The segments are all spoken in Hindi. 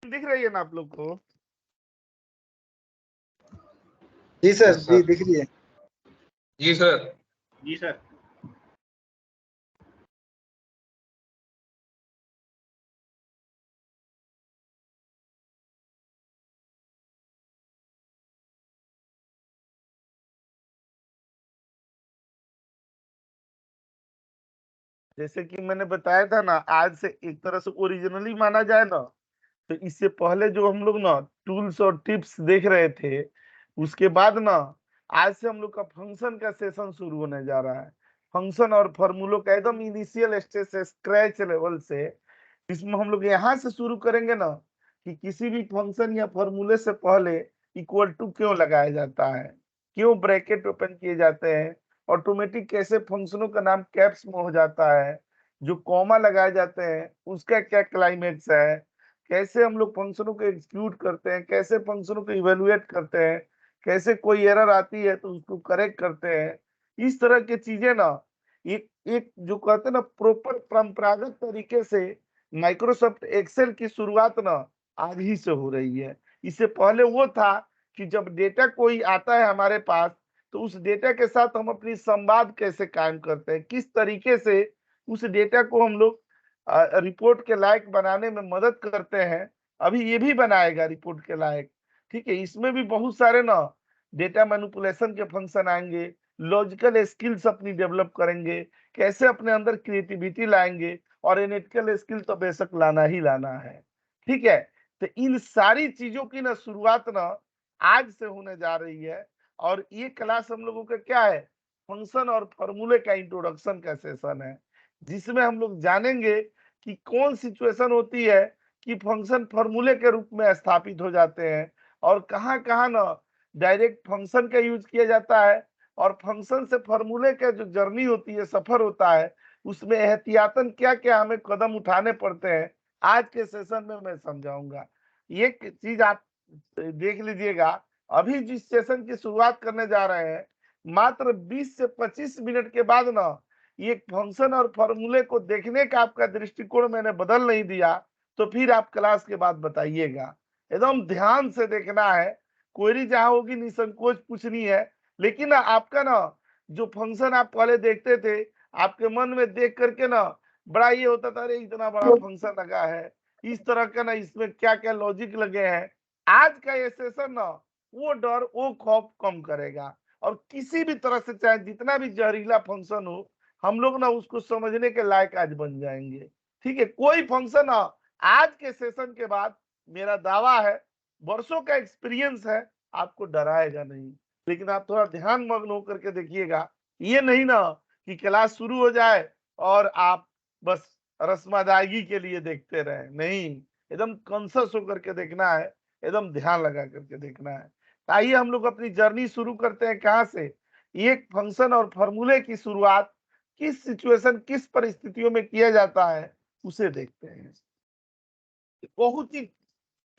दिख रही है ना आप लोग को? जी सर, जी दिख रही है। जी सर। जी सर। जैसे कि मैंने बताया था ना, आज से एक तरह से ओरिजिनली माना जाए ना, तो इससे पहले जो हम लोग ना टूल्स और टिप्स देख रहे थे, उसके बाद ना आज से हम लोग का फंक्शन का सेशन शुरू होने जा रहा है। फंक्शन और फॉर्मूलों का एकदम इनिशियल स्टेज से, स्क्रैच लेवल से, इसमें हम लोग यहाँ से शुरू करेंगे ना कि किसी भी फंक्शन या फॉर्मूले से पहले इक्वल टू क्यों लगाया जाता है, क्यों ब्रैकेट ओपन किए जाते हैं, ऑटोमेटिक कैसे फंक्शनों का नाम कैप्स में हो जाता है, जो कॉमा लगाए जाते हैं उसका क्या क्लाइमेक्स है, कैसे हम लोग फंक्शनों को एग्जीक्यूट करते हैं, कैसे फंक्शनों को इवेलुएट करते हैं, कैसे कोई एरर आती है तो उसको करेक्ट करते हैं। इस तरह की चीजें ना एक एक जो कहते हैं ना प्रॉपर परंपरागत तरीके से माइक्रोसॉफ्ट एक्सेल की शुरुआत ना आज ही से हो रही है। इससे पहले वो था कि जब डेटा कोई आता है हमारे पास, तो उस डेटा के साथ हम अपनी संवाद कैसे कायम करते हैं, किस तरीके से उस डेटा को हम लोग रिपोर्ट के लायक बनाने में मदद करते हैं। अभी ये भी बनाएगा रिपोर्ट के लायक, ठीक है। इसमें भी बहुत सारे ना डेटा मैनिपुलेशन के फंक्शन आएंगे, लॉजिकल स्किल्स अपनी डेवलप करेंगे, कैसे अपने अंदर क्रिएटिविटी लाएंगे, और एनालिटिकल स्किल तो बेशक लाना ही लाना है, ठीक है। तो इन सारी चीजों की ना शुरुआत ना आज से होने जा रही है। और ये क्लास हम लोगों का क्या है, फंक्शन और फॉर्मूले का इंट्रोडक्शन का सेशन है, जिसमें हम लोग जानेंगे कि कौन सिचुएशन होती है कि फंक्शन फॉर्मूले के रूप में स्थापित हो जाते हैं, और कहाँ कहाँ ना डायरेक्ट फंक्शन का यूज किया जाता है, और फंक्शन से फॉर्मूले का जो जर्नी होती है, सफर होता है, उसमें एहतियातन क्या क्या हमें कदम उठाने पड़ते हैं, आज के सेशन में मैं समझाऊंगा। ये चीज आप देख लीजिएगा। अभी जिस सेशन की शुरुआत करने जा रहे हैं, मात्र 20 से 25 मिनट के बाद ना ये फंक्शन और फॉर्मूले को देखने का आपका दृष्टिकोण मैंने बदल नहीं दिया, तो फिर आप क्लास के बाद बताइएगा। एकदम ध्यान से देखना है, क्वेरी जहां होगी निसंकोच पूछनी है। लेकिन ना आपका ना जो फंक्शन आप पहले देखते थे, आपके मन में देख करके ना बड़ा ये होता था, अरे इतना बड़ा फंक्शन लगा है, इस तरह का ना इसमें क्या क्या लॉजिक लगे हैं। आज का ये सेशन ना वो डर वो खौफ कम करेगा, और किसी भी तरह से चाहे जितना भी जहरीला फंक्शन हो, हम लोग ना उसको समझने के लायक आज बन जाएंगे, ठीक है। कोई फंक्शन ना आज के सेशन के बाद, मेरा दावा है, वर्षों का एक्सपीरियंस है, आपको डराएगा नहीं। लेकिन आप थोड़ा ध्यान मग्न होकर के देखिएगा, ये नहीं ना कि क्लास शुरू हो जाए और आप बस रस्म अदायगी के लिए देखते रहे, नहीं, एकदम कॉन्शियस होकर के देखना है, एकदम ध्यान लगा करके देखना है। आइए हम लोग अपनी जर्नी शुरू करते हैं। कहां से? एक फंक्शन और फॉर्मूले की शुरुआत किस सिचुएशन, किस परिस्थितियों में किया जाता है, उसे देखते हैं। बहुत ही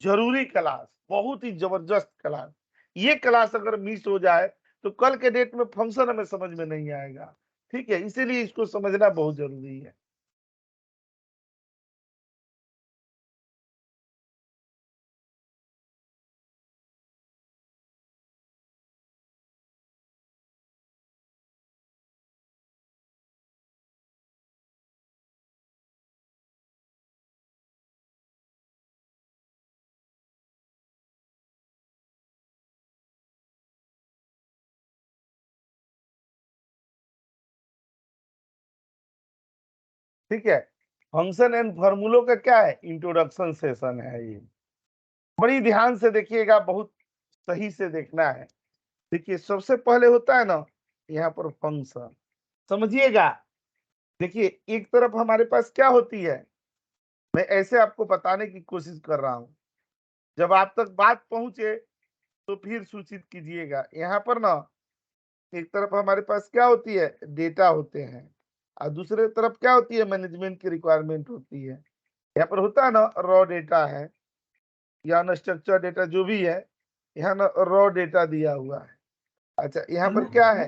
जरूरी क्लास, बहुत ही जबरदस्त क्लास। ये क्लास अगर मिस हो जाए तो कल के डेट में फंक्शन हमें समझ में नहीं आएगा, ठीक है। इसीलिए इसको समझना बहुत जरूरी है। ठीक है, फंक्शन एंड फॉर्मूलों का क्या है, इंट्रोडक्शन सेशन है ये। बड़ी ध्यान से देखिएगा, बहुत सही से देखना है। देखिए सबसे पहले होता है ना यहाँ पर फंक्शन, समझिएगा। देखिए एक तरफ हमारे पास क्या होती है, मैं ऐसे आपको बताने की कोशिश कर रहा हूं, जब आप तक बात पहुंचे तो फिर सूचित कीजिएगा। यहाँ पर ना एक तरफ हमारे पास क्या होती है, डेटा होते हैं, और दूसरे तरफ क्या होती है, मैनेजमेंट की रिक्वायरमेंट होती है। यहाँ पर होता है ना रॉ डेटा है या अनस्ट्रक्चर्ड डेटा, जो भी है, यहाँ ना रॉ डेटा दिया हुआ है। अच्छा यहाँ पर क्या है,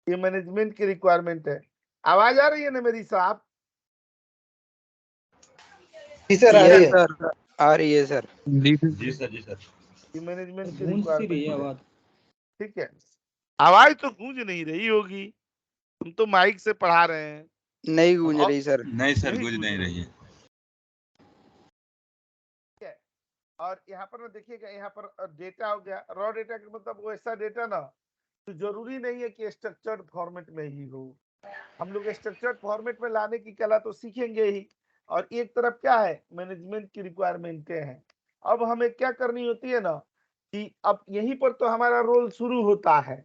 ये मैनेजमेंट की रिक्वायरमेंट है। आवाज आ रही है ना मेरी साहब? जी सर, आ रही है। आ रही है सर। जी सर जी सर। ये मैनेजमेंट की गूंज सी रही है रिक्वायरमेंट है। आवाज। ठीक है, आवाज तो गूंज नहीं रही होगी, हम तो माइक से पढ़ा रहे हैं। नहीं गूंज रही सर। नहीं सर, नहीं गूंज गूंज नहीं रही रही है। है। और यहाँ पर ना देखिएगा, यहाँ पर डेटा हो गया, रॉ डेटा का मतलब वो ऐसा डेटा ना तो जरूरी नहीं है कि स्ट्रक्चर्ड फॉर्मेट में ही हो। हम लोग स्ट्रक्चर्ड फॉर्मेट में लाने की कला तो सीखेंगे ही, और एक तरफ क्या है मैनेजमेंट की रिक्वायरमेंटें हैं। अब हमें क्या करनी होती है ना कि अब यहीं पर तो हमारा रोल शुरू होता है।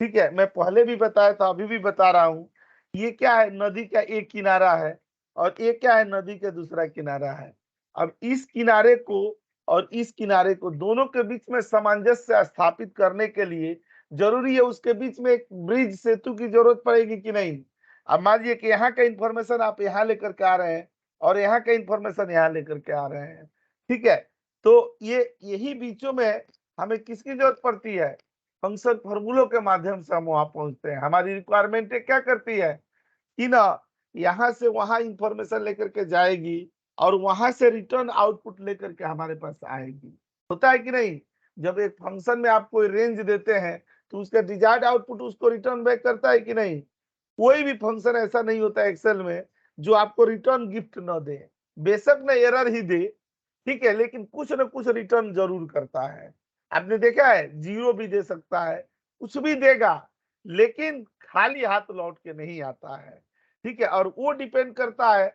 ठीक है, मैं पहले भी बताया था, अभी भी बता रहा हूँ। ये क्या है, नदी का एक किनारा है और ये क्या है, नदी का दूसरा किनारा है। अब इस किनारे को और इस किनारे को दोनों के बीच में सामंजस्य स्थापित करने के लिए जरूरी है उसके बीच में एक ब्रिज सेतु की जरूरत पड़ेगी कि नहीं। अब मान लीजिए कि यहाँ का इंफॉर्मेशन आप यहाँ लेकर के आ रहे हैं और यहाँ का इंफॉर्मेशन यहाँ लेकर के आ रहे हैं। ठीक है, तो ये यही बीचों में हमें किसकी जरूरत पड़ती है, फंक्शन फॉर्मूलों के माध्यम से हम वहां पहुंचते हैं। हमारी रिक्वायरमेंट क्या करती है कि ना यहाँ से वहां इंफॉर्मेशन लेकर के जाएगी और वहां से रिटर्न आउटपुट लेकर के हमारे पास आएगी। होता है कि नहीं, जब एक फंक्शन में आप कोई रेंज देते हैं तो उसका डिजायर्ड आउटपुट उसको रिटर्न बैक करता है कि नहीं। कोई भी फंक्शन ऐसा नहीं होता एक्सेल में जो आपको रिटर्न गिफ्ट न दे, बेशक न एरर ही दे, ठीक है, लेकिन कुछ न कुछ रिटर्न जरूर करता है। आपने देखा है, जीरो भी दे सकता है, कुछ भी देगा, लेकिन खाली हाथ लौट के नहीं आता है। ठीक है, और वो डिपेंड करता है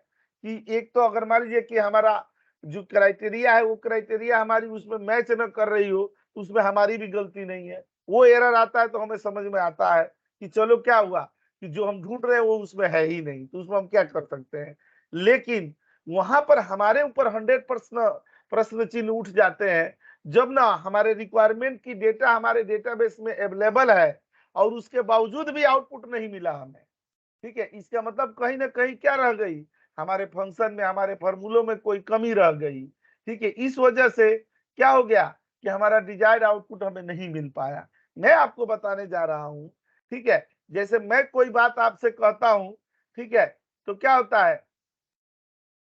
कि एक तो अगर मान लीजिए कि हमारा जो क्राइटेरिया है वो क्राइटेरिया हमारी उसमें मैच न कर रही हो, तो उसमें हमारी भी गलती नहीं है। वो एरर आता है तो हमें समझ में आता है कि चलो क्या हुआ कि जो हम ढूंढ रहे हैं वो उसमें है ही नहीं, तो उसमें हम क्या कर सकते हैं। लेकिन वहां पर हमारे ऊपर 100% प्रश्न चिन्ह उठ जाते हैं जब ना हमारे रिक्वायरमेंट की डेटा हमारे डेटाबेस में अवेलेबल है और उसके बावजूद भी आउटपुट नहीं मिला हमें। ठीक है, इसका मतलब कहीं ना कहीं क्या रह गई, हमारे फंक्शन में हमारे फॉर्मूलों में कोई कमी रह गई। ठीक है, इस वजह से क्या हो गया कि हमारा डिजायर्ड आउटपुट हमें नहीं मिल पाया। मैं आपको बताने जा रहा हूं, ठीक है, जैसे मैं कोई बात आपसे कहता हूं, ठीक है, तो क्या होता है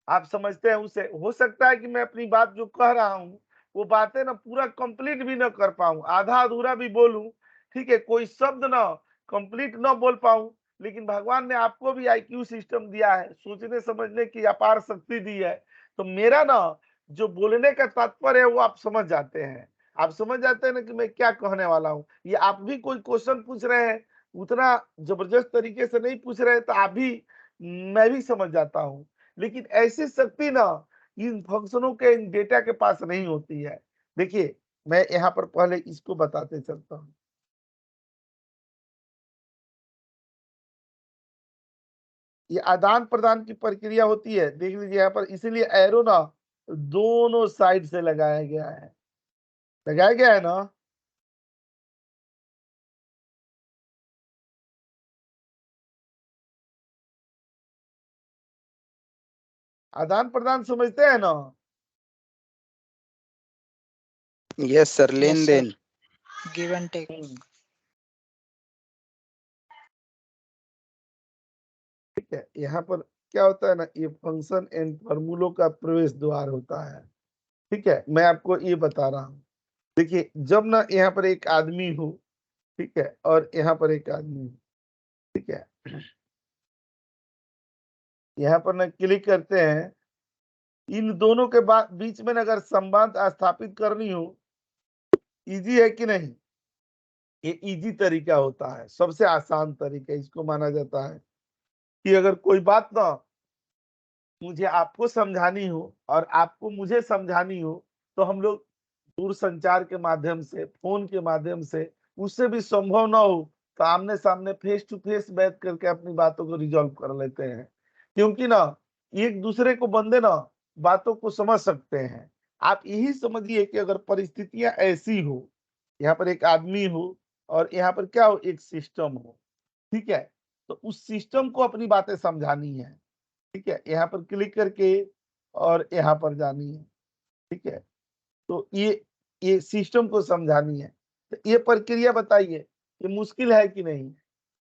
आप समझते हैं उसे, हो सकता है कि मैं अपनी बात जो कह रहा हूं वो बातें ना पूरा कंप्लीट भी ना कर पाऊं, आधा अधूरा भी बोलूं। ठीक है, कोई शब्द ना कंप्लीट ना बोल पाऊं, लेकिन भगवान ने आपको भी आईक्यू सिस्टम दिया है, सोचने समझने की अपार शक्ति दी है। तो मेरा ना जो बोलने का तात्पर्य है वो आप समझ जाते हैं, आप समझ जाते हैं ना कि मैं क्या कहने वाला हूँ। ये आप भी कोई क्वेश्चन पूछ रहे हैं, उतना जबरदस्त तरीके से नहीं पूछ रहे तो आप भी, मैं भी समझ जाता हूँ। लेकिन ऐसी शक्ति ना इन फंक्शनों के इन डेटा के पास नहीं होती है। देखिए, मैं यहाँ पर पहले इसको बताते चलता हूँ। ये आदान प्रदान की प्रक्रिया होती है, देख लीजिए यहाँ पर, इसीलिए एरो ना दोनों साइड से लगाया गया है, लगाया गया है ना। आदान प्रदान समझते हैं ना। यस सर, लेन देन। Give and take. ठीक है, यहाँ पर क्या होता है ना, ये फंक्शन एंड फॉर्मूलों का प्रवेश द्वार होता है। ठीक है, मैं आपको ये बता रहा हूँ। देखिए, जब ना यहाँ पर एक आदमी हो, ठीक है, और यहाँ पर एक आदमी हो, ठीक है, यहाँ पर ना क्लिक करते हैं, इन दोनों के बीच में अगर संबंध स्थापित करनी हो, इजी है कि नहीं। ये इजी तरीका होता है, सबसे आसान तरीका इसको माना जाता है कि अगर कोई बात ना मुझे आपको समझानी हो और आपको मुझे समझानी हो, तो हम लोग दूर संचार के माध्यम से, फोन के माध्यम से, उससे भी संभव ना हो तो आमने सामने फेस टू फेस बैठ करके अपनी बातों को रिजॉल्व कर लेते हैं। क्योंकि ना एक दूसरे को बंदे ना बातों को समझ सकते हैं। आप यही समझिए कि अगर परिस्थितियां ऐसी हो, यहाँ पर एक आदमी हो और यहाँ पर क्या हो, एक सिस्टम हो, ठीक है, तो उस सिस्टम को अपनी बातें समझानी है। ठीक है, यहाँ पर क्लिक करके और यहाँ पर जानी है। ठीक है, तो ये सिस्टम को समझानी है। तो ये प्रक्रिया बताइए, ये मुश्किल है कि नहीं।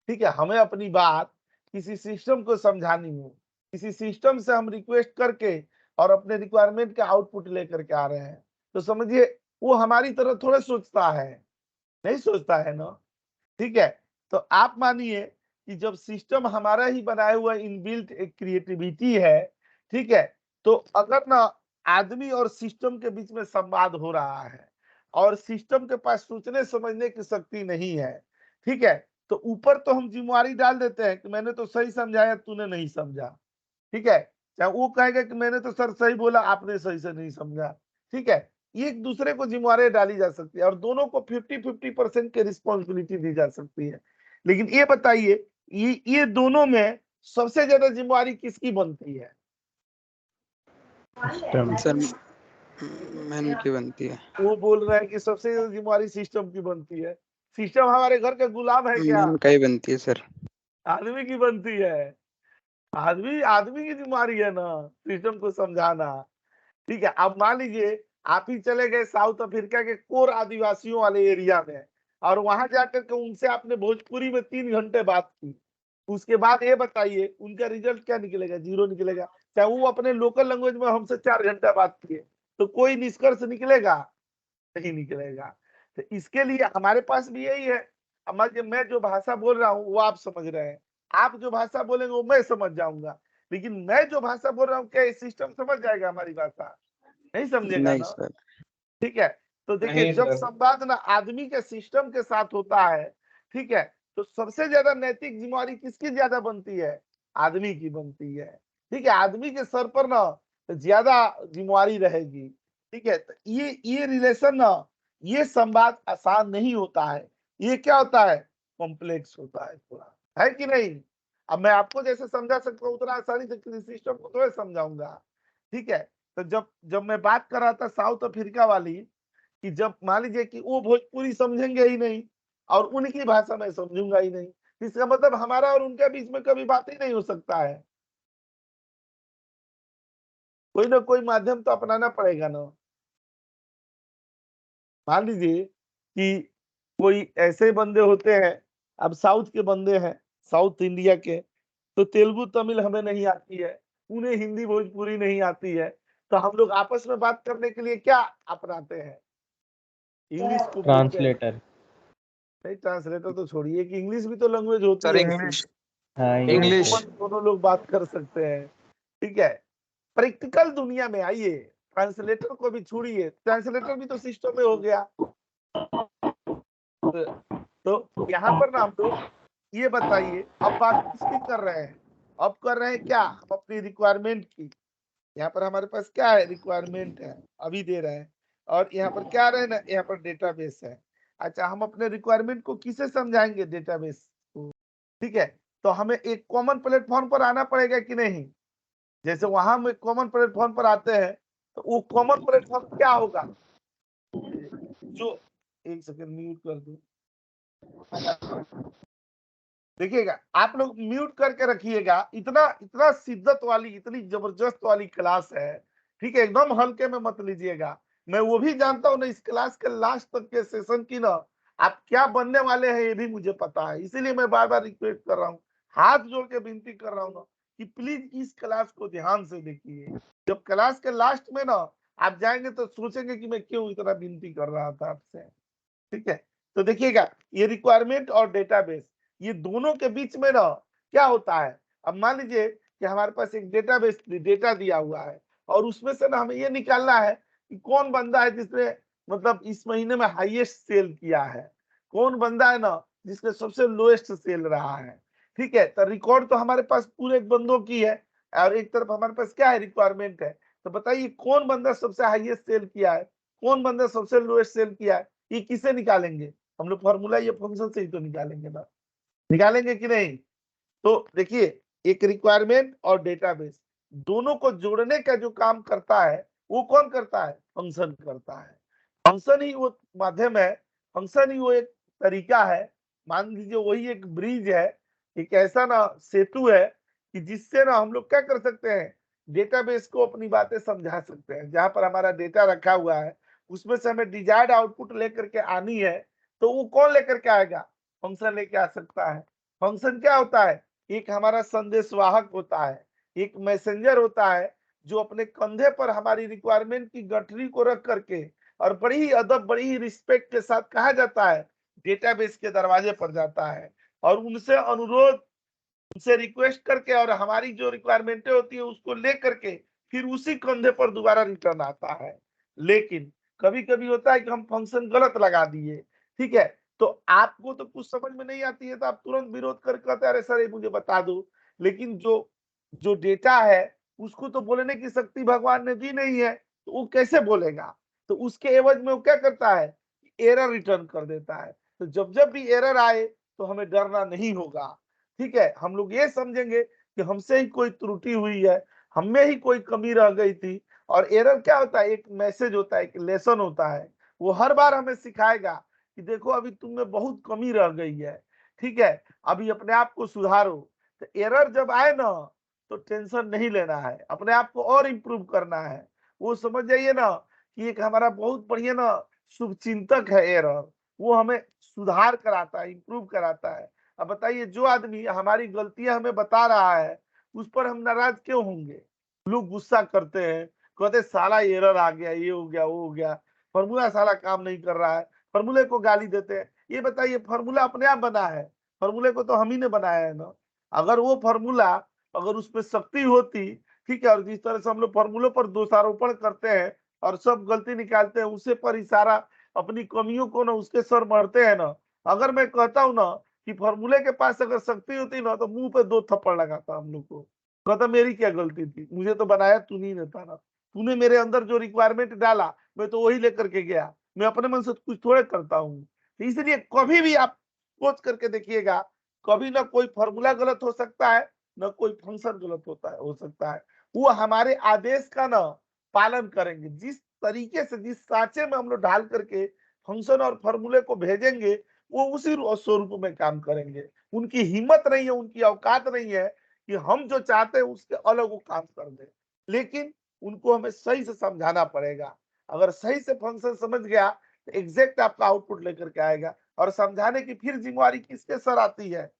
ठीक है, हमें अपनी बात किसी सिस्टम को समझानी हो, किसी सिस्टम से हम रिक्वेस्ट करके और अपने रिक्वायरमेंट का आउटपुट लेकर के आ रहे हैं। तो समझिए वो हमारी तरह थोड़ा सोचता है, नहीं सोचता है ना। ठीक है, तो आप मानिए कि जब सिस्टम हमारा ही बनाया हुआ इनबिल्ट एक क्रिएटिविटी है, ठीक है, तो अगर ना आदमी और सिस्टम के बीच में संवाद हो रहा है और सिस्टम के पास सोचने समझने की शक्ति नहीं है, ठीक है, तो ऊपर तो हम जिम्मेवारी डाल देते हैं कि मैंने तो सही समझाया, तूने नहीं समझा। ठीक है, चाहे वो कहेगा कि मैंने तो सर सही बोला, आपने सही से नहीं समझा। ठीक है, ये एक दूसरे को जिम्मेवारी डाली जा सकती है और दोनों को 50-50% की रिस्पॉन्सिबिलिटी दी जा सकती है। लेकिन ये बताइए, ये दोनों में सबसे ज्यादा जिम्मेवारी किसकी बनती है? सर मैन की बनती है। वो बोल रहे हैं कि सबसे ज्यादा जिम्मेवारी सिस्टम की बनती है। सिस्टम हमारे घर का गुलाम है क्या? मैन का ही बनती है सर। आदमी की बनती है। आदमी आदमी की जिम्मेवारी है ना सिस्टम को समझाना। ठीक है, अब मान लीजिए आप ही चले गए साउथ अफ्रीका के कोर आदिवासियों वाले एरिया में और वहां जाकर के उनसे आपने भोजपुरी में 3 घंटे बात की, उसके बाद ये बताइए उनका रिजल्ट क्या निकलेगा? जीरो निकलेगा। चाहे वो अपने लोकल लैंग्वेज में हमसे 4 घंटा बात किए, तो कोई निष्कर्ष निकलेगा? नहीं निकलेगा। तो इसके लिए हमारे पास भी यही है। अब मैं जो भाषा बोल रहा हूँ वो आप समझ रहे हैं, आप जो भाषा बोलेंगे वो मैं समझ जाऊंगा, लेकिन मैं जो भाषा बोल रहा हूँ क्या सिस्टम समझ जाएगा हमारी भाषा? नहीं समझेगा नहीं ना। सर। ठीक है, तो देखिए नहीं जब सर। संवाद ना आदमी के सिस्टम के साथ होता है, ठीक है, तो सबसे ज्यादा नैतिक जिम्मेवारी किसकी ज्यादा बनती है? आदमी की बनती है। ठीक है, आदमी के सर पर ना ज्यादा जिम्मेवारी रहेगी। ठीक है, तो ये रिलेशन ना, ये संवाद आसान नहीं होता है। ये क्या होता है? कॉम्प्लेक्स होता है थोड़ा, है कि नहीं? अब मैं आपको जैसे समझा सकता हूँ उतना आसानी से किसी सिस्टम को थोड़ा समझाऊंगा। ठीक है, तो जब जब मैं बात कर रहा था साउथ अफ्रीका वाली, कि जब मान लीजिए कि वो भोजपुरी समझेंगे ही नहीं और उनकी भाषा मैं समझूंगा ही नहीं, इसका मतलब हमारा और उनके बीच में कभी बात ही नहीं हो सकता है। कोई ना कोई माध्यम तो अपनाना पड़ेगा ना। मान लीजिए कि कोई ऐसे बंदे होते हैं, अब साउथ के बंदे हैं, साउथ इंडिया के, तो तेलुगु तमिल हमें नहीं आती है, उन्हें हिंदी भोजपुरी नहीं आती है, तो हम लोग आपस में बात करने के लिए क्या अपनाते हैं? इंग्लिश को बोलते हैं। ट्रांसलेटर। नहीं, ट्रांसलेटर तो छोड़िए कि इंग्लिश भी तो लैंग्वेज होती सर है ऐसी, इंग्लिश। हाँ जो इंग्लिश। कॉमन दोनों लोग बात कर सकते हैं। ठीक है, प्रैक्टिकल दुनिया में आइए, ट्रांसलेटर को भी छोड़िए, ट्रांसलेटर भी तो सिस्टम में हो गया। तो यहाँ पर ना हम लोग ये बताइए, अब बात किसकी कर रहे हैं? अब कर रहे हैं क्या? हम अपनी रिक्वायरमेंट की। यहाँ पर हमारे पास क्या है? रिक्वायरमेंट है, अभी दे रहे हैं। और यहाँ पर क्या रहे ना, यहाँ पर डेटाबेस है। अच्छा, हम अपने रिक्वायरमेंट को किसे समझाएंगे? डेटाबेस को। ठीक है, तो हमें एक कॉमन प्लेटफॉर्म पर आना पड़ेगा कि नहीं? जैसे वहां हम एक कॉमन प्लेटफॉर्म पर आते हैं, तो वो कॉमन प्लेटफॉर्म क्या होगा? जो एक सेकंड म्यूट कर दो, देखिएगा आप लोग म्यूट करके रखिएगा। इतना इतना शिद्दत वाली, इतनी जबरदस्त वाली क्लास है। ठीक है, एकदम हल्के में मत लीजिएगा। मैं वो भी जानता हूँ ना, इस क्लास के लास्ट तक के सेशन की ना आप क्या बनने वाले हैं ये भी मुझे पता है, इसीलिए मैं बार बार रिक्वेस्ट कर रहा हूँ, हाथ जोड़ के विनती कर रहा हूँ ना कि प्लीज इस क्लास को ध्यान से देखिए। जब क्लास के लास्ट में ना आप जाएंगे तो सोचेंगे कि मैं क्यों इतना विनती कर रहा था आपसे। ठीक है, तो देखिएगा ये रिक्वायरमेंट और डेटाबेस, ये दोनों के बीच में ना क्या होता है? अब मान लीजिए कि हमारे पास एक डेटाबेस डेटा दिया हुआ है और उसमें से ना हमें ये निकालना है कि कौन बंदा है जिसने मतलब इस महीने में हाईएस्ट सेल किया है, कौन बंदा है ना जिसने सबसे लोएस्ट सेल रहा है। ठीक है, तो रिकॉर्ड तो हमारे पास पूरे बंदों की है और एक तरफ हमारे पास क्या है? रिक्वायरमेंट है। तो बताइए कौन बंदा सबसे हाईएस्ट सेल किया है, कौन बंदा सबसे लोएस्ट सेल किया है, ये किसे निकालेंगे? हम लोग फॉर्मूला ये फंक्शन से ही तो निकालेंगे ना, निकालेंगे कि नहीं? तो देखिए एक रिक्वायरमेंट और डेटाबेस दोनों को जोड़ने का जो काम करता है वो कौन करता है? फंक्शन करता है। फंक्शन ही वो माध्यम है, फंक्शन ही वो एक तरीका है। मान लीजिए वही एक ब्रिज है, एक ऐसा ना सेतु है कि जिससे ना हम लोग क्या कर सकते हैं? डेटाबेस को अपनी बातें समझा सकते हैं। जहां पर हमारा डेटा रखा हुआ है उसमें से हमें डिजायर्ड आउटपुट लेकर के आनी है, तो वो कौन लेकर के आएगा? फंक्शन लेके आ सकता है। फंक्शन क्या होता है? एक हमारा संदेशवाहक होता है, एक मैसेंजर होता है जो अपने कंधे पर हमारी रिक्वायरमेंट की गठरी को रख करके और बड़ी ही अदब, बड़ी ही रिस्पेक्ट के साथ कहा जाता है, डेटाबेस के दरवाजे पर जाता है और उनसे अनुरोध, उनसे रिक्वेस्ट करके और हमारी जो रिक्वायरमेंटें होती है उसको ले करके फिर उसी कंधे पर दोबारा रिटर्न आता है। लेकिन कभी-कभी होता है कि हम फंक्शन गलत लगा दिए, ठीक है? तो आपको तो कुछ समझ में नहीं आती है तो आप तुरंत विरोध कर कहते हैं, अरे सर ये मुझे बता दो। लेकिन जो जो डेटा है उसको तो बोलने की शक्ति भगवान ने दी नहीं है, तो वो कैसे बोलेगा? तो उसके एवज में वो क्या करता है? एरर रिटर्न कर देता है। तो जब-जब भी एरर आए तो हमें डरना नहीं होगा। ठीक है, हम लोग ये समझेंगे कि हमसे ही कोई त्रुटि हुई है, हम में ही कोई कमी रह गई थी। और एरर क्या होता है? एक मैसेज होता है, एक लेसन होता है। वो हर बार हमें सिखाएगा कि देखो अभी तुम में बहुत कमी रह गई है, ठीक है? अभी अपने आप को सुधारो। तो एरर जब आए ना तो टेंशन नहीं लेना है, अपने आप को और इम्प्रूव करना है। वो समझ जाइए ना कि एक हमारा बहुत बढ़िया ना शुभचिंतक है एरर, वो हमें सुधार कराता है, इम्प्रूव कराता है। अब बताइए जो आदमी हमारी गलतियां हमें बता रहा है उस पर हम नाराज क्यों होंगे? लोग गुस्सा करते हैं, कहते साला एरर आ गया, ये हो गया, वो हो गया, फॉर्मूला साला काम नहीं कर रहा है, फॉर्मूले को गाली देते हैं। ये बताइए फॉर्मूला अपने आप बना है, फॉर्मूले को तो हम ही ने बनाया है ना। अगर वो फॉर्मूला, अगर उसमें शक्ति होती, ठीक है, और जिस तरह से हम लोग फॉर्मूलों पर दोषारोपण करते हैं और सब गलती निकालते हैं, उसे पर इशारा अपनी कमियों को ना उसके सर मढ़ते हैं ना। अगर मैं कहता हूँ ना कि फॉर्मूले के पास अगर शक्ति होती ना तो मुंह पे 2 थप्पड़ लगाता हम लोग को। कहता मेरी क्या गलती थी? मुझे तो बनाया तूने ने था ना। तूने मेरे अंदर जो रिक्वायरमेंट डाला मैं तो वही लेकर के गया। मैं अपने मन से कुछ थोड़े करता हूँ। तो इसलिए कभी भी आप सोच करके देखिएगा, कभी ना कोई फॉर्मूला गलत हो सकता है, ना कोई फंक्शन गलत होता है हो सकता है। वो हमारे आदेश का ना पालन करेंगे। जिस तरीके से, जिस साँचे में हम लोग डाल करके फंक्शन और फॉर्मूले को भेजेंगे, वो उसी स्वरूप में काम करेंगे। उनकी हिम्मत नहीं है, उनकी औकात नहीं है कि हम जो चाहते हैं उसके अलग वो काम कर दें। लेकिन उनको हमें सही से समझाना पड़ेगा। अगर सही से फंक्शन समझ गया तो एग्जैक्ट आपका आउटपुट लेकर के आएगा। और समझाने की फिर जिम्मेवारी किसके सर आती है?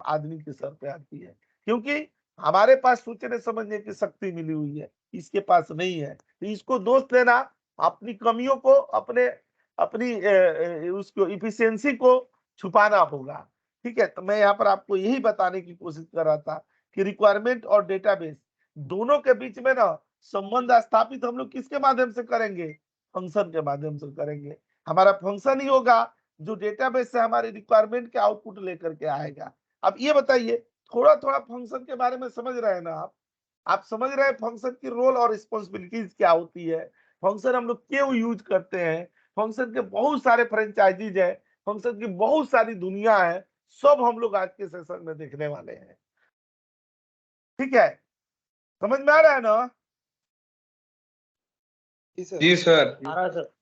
आदमी के सर पे आती है। क्योंकि हमारे पास सोचने समझने की शक्ति मिली हुई है, इसके पास नहीं है। तो इसको दोष देना, अपनी कमियों को, अपने अपनी उसको एफिशिएंसी को छुपाना होगा। ठीक है? तो मैं यहाँ पर आपको यही बताने की कोशिश कर रहा था कि रिक्वायरमेंट और डेटाबेस दोनों के बीच में ना संबंध स्थापित हम लोग किसके माध्यम से करेंगे? फंक्शन के माध्यम से करेंगे। हमारा फंक्शन ही होगा जो डेटाबेस से हमारी रिक्वायरमेंट के आउटपुट लेकर के आएगा। अब ये बताइए, थोड़ा-थोड़ा फंक्शन के बारे में समझ रहे हैं ना आप? आप समझ रहे हैं फंक्शन की रोल और रिस्पांसिबिलिटीज क्या होती है? फंक्शन हम लोग क्यों यूज करते हैं? फंक्शन के बहुत सारे फ्रेंचाइजीज है, फंक्शन की बहुत सारी दुनिया है, सब हम लोग आज के सेशन में देखने वाले हैं। ठीक है? समझ में आ रहा है ना? जी सर। जी सर। आ रहा है सर।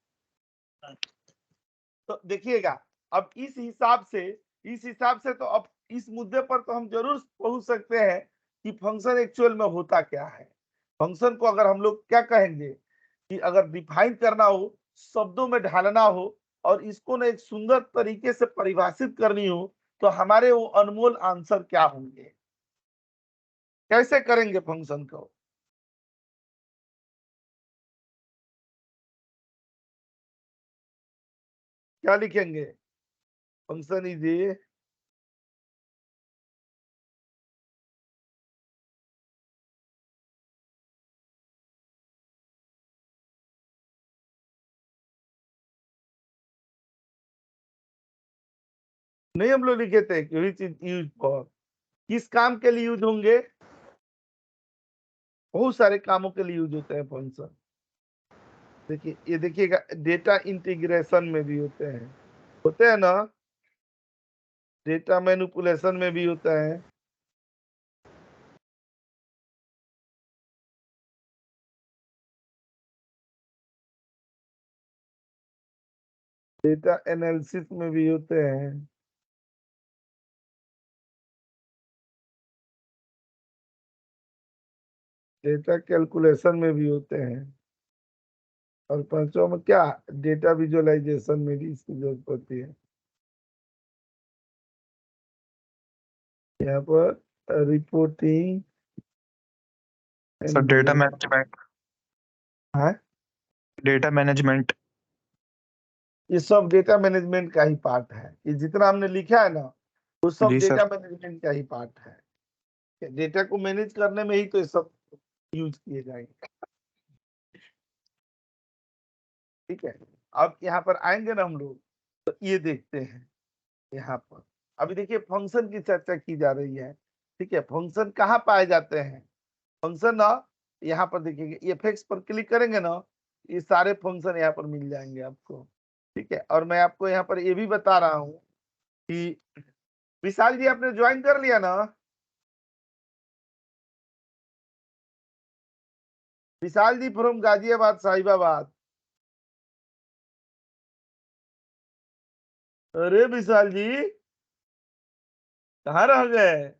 तो देखिएगा, अब इस हिसाब से तो अब इस मुद्दे पर तो हम जरूर पहुंच सकते हैं कि फंक्शन एक्चुअल में होता क्या है। फंक्शन को अगर हम लोग क्या कहेंगे कि अगर डिफाइन करना हो, शब्दों में ढालना हो और इसको ना एक सुंदर तरीके से परिभाषित करनी हो, तो हमारे वो अनमोल आंसर क्या होंगे? कैसे करेंगे फंक्शन को? क्या लिखेंगे? फंक्शन इज ए नहीं, हम लोग लिखे थे कि व्हिच इज यूज्ड फॉर, किस काम के लिए यूज होंगे? बहुत सारे कामों के लिए यूज होते हैं फंक्शन। देखिए, ये देखिएगा, डेटा इंटीग्रेशन में भी होते हैं ना, डेटा मैनिपुलेशन में भी होता है, डेटा एनालिसिस में भी होते हैं, डेटा कैलकुलेशन में भी होते हैं, और पांचवा में क्या, डेटा विजुअलाइजेशन में भी इसकी जरूरत पड़ती है। यहाँ पर रिपोर्टिंग सर डेटा मैनेजमेंट, है डेटा मैनेजमेंट। ये सब डेटा मैनेजमेंट का ही पार्ट है। ये जितना हमने लिखा है ना वो सब जी डेटा सर। मैनेजमेंट का ही पार्ट है। डेटा को मैनेज करने में ही तो ये सब यूज किए जाएंगे। ठीक है, अब यहाँ पर आएंगे ना हम लोग तो ये देखते हैं। यहाँ पर अभी देखिए फंक्शन की चर्चा की जा रही है। ठीक है, फंक्शन कहाँ पाए जाते हैं? फंक्शन ना यहाँ पर देखिए एफएक्स पर क्लिक करेंगे ना ये सारे फंक्शन यहाँ पर मिल जाएंगे आपको। ठीक है, और मैं आपको यहाँ पर ये भी बता रहा हूँ कि विशाल जी आपने ज्वाइन कर लिया ना? विशाल जी फ्रॉम गाजियाबाद साहिबाबाद। अरे विशाल जी कहाँ रह गए?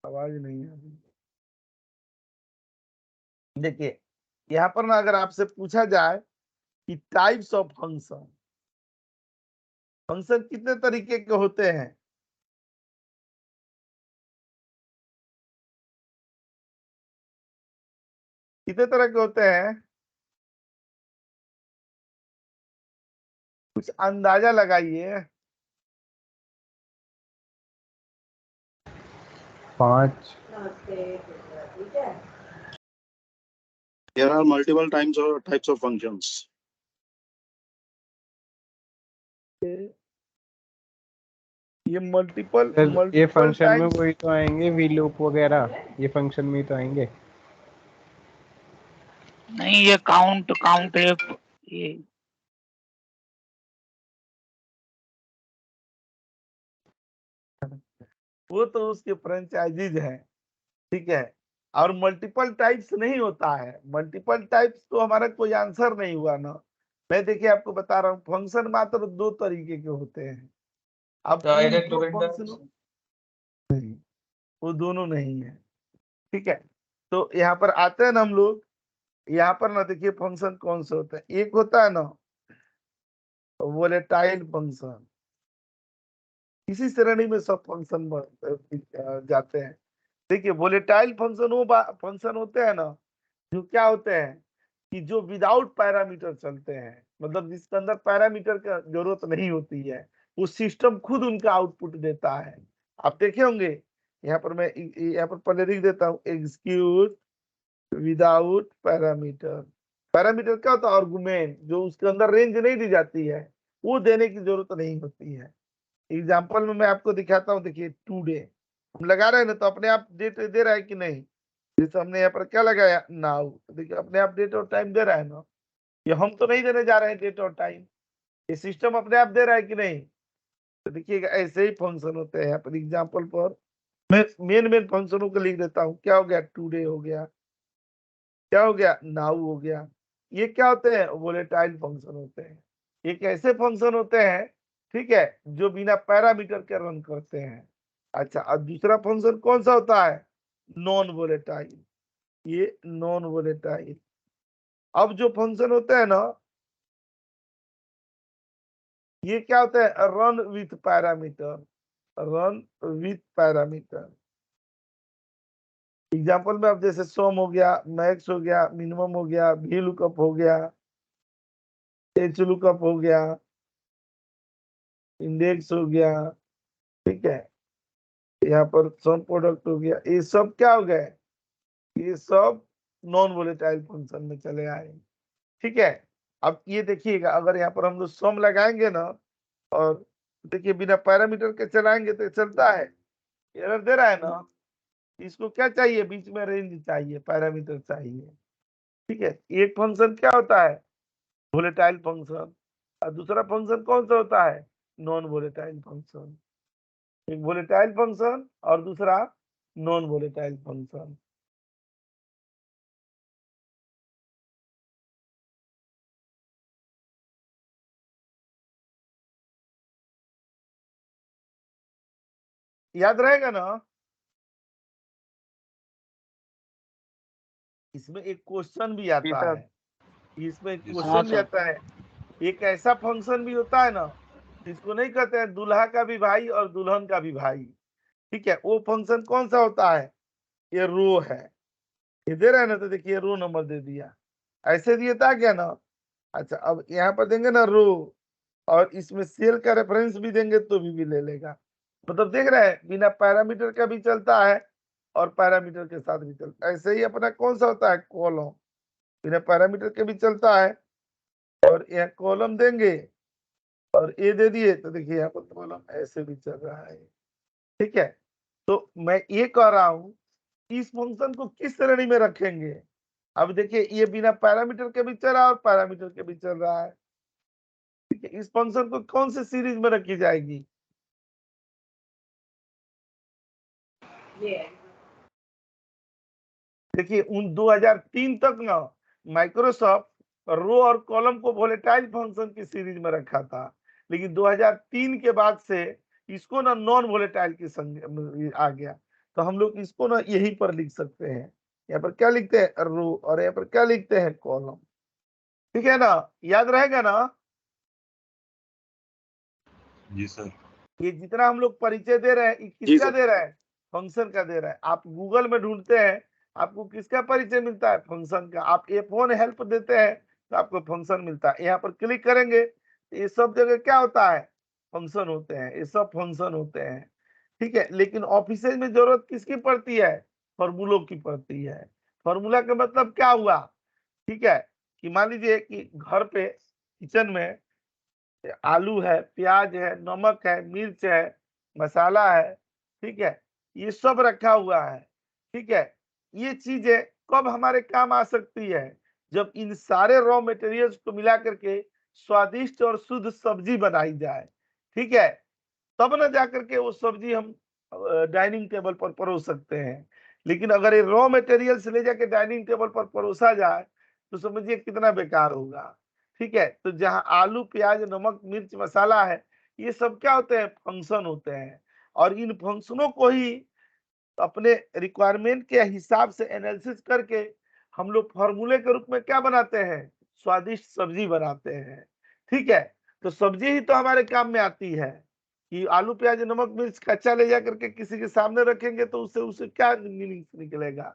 आवाज नहीं आ रही। देखिए यहाँ पर ना अगर आपसे पूछा जाए कि टाइप्स ऑफ फंक्शन, फंक्शन कितने तरीके के होते हैं? कितने तरह के होते हैं? कुछ अंदाजा लगाइए। 5। There are multiple types of functions. ये मल्टीपल ये मल्टीपल फंक्शन में टाइम्स वही तो आएंगे, वी लूप वगैरह, ये फंक्शन में ही तो आएंगे। नहीं ये काउंट काउंट है ये। वो तो उसके फ्रेंचाइजीज हैं। ठीक है, और मल्टीपल टाइप्स नहीं होता है। मल्टीपल टाइप्स तो हमारा कोई आंसर नहीं हुआ ना। मैं देखिए आपको बता रहा हूँ फंक्शन मात्र दो तरीके के होते हैं। अब उन दो फंक्शनों नहीं, वो दोनों नहीं है। ठीक है, तो यहाँ पर आते हैं ना हम लोग। यहाँ पर ना देखिए फंक्शन कौन से होते हैं। एक होता है ना वोलेटाइल फंक्शन, इसी श्रेणी में सब फंक्शन जाते हैं। देखिए वोलेटाइल फंक्शन वो फंक्शन होते हैं ना जो क्या होते हैं कि जो विदाउट पैरामीटर चलते हैं, मतलब जिसके अंदर पैरामीटर की जरूरत नहीं होती है, वो सिस्टम खुद उनका आउटपुट देता है। आप देखे होंगे यहाँ पर, मैं यहाँ पर पहले लिख देता हूँ एग्जीक्यूट विदाउट पैरामीटर। पैरामीटर क्या होता है? आर्गुमेंट, जो उसके अंदर रेंज नहीं दी जाती है वो देने की जरूरत नहीं होती है। एग्जाम्पल में मैं आपको दिखाता हूँ। देखिए टुडे हम लगा रहे हैं ना तो अपने आप डेट दे रहा है कि नहीं? जैसे हमने यहाँ पर क्या लगाया नाउ, देखिए अपने आप डेट और टाइम दे रहा है ना। ये हम तो नहीं देने जा रहे हैं डेट और टाइम, ये सिस्टम अपने आप दे रहा है कि नहीं? तो देखिएगा ऐसे ही फंक्शन होते हैं। यहाँ पर एग्जाम्पल पर मैं मेन मेन फंक्शनों को लिख देता हूँ। क्या हो गया? टुडे हो गया, क्या हो गया? नाउ हो गया। ये क्या होते हैं? वोलेटाइल फंक्शन होते हैं। एक ऐसे फंक्शन होते हैं, ठीक है, जो बिना पैरामीटर के रन करते हैं। अच्छा, अब दूसरा फंक्शन कौन सा होता है? Non volatile. ये नॉन वोलेटाइल। अब जो फंक्शन होते हैं ना ये क्या होता है? Run with parameter, run with parameter. Example में अब जैसे सम हो गया, मैक्स हो गया, मिनिमम हो गया, वी लुकअप हो गया, एच लुकअप हो गया, इंडेक्स हो गया। ठीक है, यहाँ पर सम प्रोडक्ट हो गया। ये सब क्या हो गए? ये सब नॉन वोलेटाइल फंक्शन में चले आए। ठीक है, अब ये देखिएगा अगर यहाँ पर हम लोग सम लगाएंगे ना और देखिए बिना पैरामीटर के चलाएंगे तो चलता है? एरर दे रहा है ना। इसको क्या चाहिए? बीच में रेंज चाहिए, पैरामीटर चाहिए। ठीक है, एक फंक्शन क्या होता है? Volatile function. और दूसरा फंक्शन कौन सा होता है? Non volatile function. एक वोलेटाइल फंक्शन और दूसरा नॉन वोलेटाइल फंक्शन। याद रहेगा ना? इसमें एक क्वेश्चन भी आता है, इसमें एक हाँ क्वेश्चन भी सर। आता है। एक ऐसा फंक्शन भी होता है ना इसको नहीं कहते हैं दूल्हा का भी भाई और दुल्हन का भी भाई, ठीक है। वो फंक्शन कौन सा होता है, ये रो है, ये दे रहा है ना, तो देखिए रो नंबर दे दिया, ऐसे दिए था क्या ना। अच्छा अब यहाँ पर देंगे ना रो, और इसमें सेल का रेफरेंस भी देंगे तो भी ले लेगा। मतलब देख रहे हैं बिना पैरामीटर का भी चलता है और पैरामीटर के साथ भी चलता है। ऐसे ही अपना कौन सा होता है, कॉलम, बिना पैरामीटर के भी चलता है, और यहाँ कॉलम देंगे और ए दे दिए तो देखिए यहाँ पर कॉलम ऐसे भी चल रहा है, ठीक है। तो मैं ये कह रहा हूं इस फंक्शन को किस श्रेणी में रखेंगे। अब देखिए ये बिना पैरामीटर के भी चल रहा है और पैरामीटर के भी चल रहा है, ठीक है। इस फंक्शन को कौन से सीरीज में रखी जाएगी, देखिए उन 2003 तक ना माइक्रोसॉफ्ट रो और कॉलम को वोलेटाइल फंक्शन की सीरीज में रखा था, लेकिन 2003 के बाद से इसको ना नॉन वोलेटाइल की संग आ गया। तो हम लोग इसको ना यहीं पर लिख सकते हैं, यहाँ पर क्या लिखते हैं रो और यहाँ पर क्या लिखते हैं कॉलम, ठीक है ना, याद रहेगा ना। जी सर। ये जितना हम लोग परिचय दे रहे हैं ये जी किसका सर। दे रहा है, फंक्शन का दे रहा है। आप गूगल में ढूंढते हैं आपको किसका परिचय मिलता है, फंक्शन का। आप F1 हेल्प देते हैं तो आपको फंक्शन मिलता है, यहाँ पर क्लिक करेंगे ये सब जगह क्या होता है, फंक्शन होते हैं, ये सब फंक्शन होते हैं, ठीक है। लेकिन ऑफिस में जरूरत किसकी पड़ती है, फॉर्मूलों की पड़ती है। फॉर्मूला का मतलब क्या हुआ, ठीक है, कि मान लीजिए कि घर पे किचन में आलू है, प्याज है, नमक है, मिर्च है, मसाला है, ठीक है, ये सब रखा हुआ है, ठीक है। ये चीजें कब हमारे काम आ सकती है, जब इन सारे रॉ मटेरियल्स को मिला करके स्वादिष्ट और शुद्ध सब्जी बनाई जाए, ठीक है। तब ना जाकर के वो सब्जी हम डाइनिंग टेबल पर परोस सकते हैं। लेकिन अगर ये रॉ मटेरियल्स ले जाके डाइनिंग टेबल पर परोसा जाए तो समझिए कितना बेकार होगा, ठीक है। तो जहां आलू प्याज नमक मिर्च मसाला है ये सब क्या होते हैं, फंक्शन होते हैं, और इन फंक्शनों को ही अपने रिक्वायरमेंट के हिसाब से एनालिसिस करके हम लोग फॉर्मूले के रूप में क्या बनाते हैं, स्वादिष्ट सब्जी बनाते हैं, ठीक है। तो सब्जी ही तो हमारे काम में आती है कि आलू प्याज नमक मिर्च कच्चा ले जाकर के किसी के सामने रखेंगे तो उससे उसे क्या मीनिंग निकलेगा,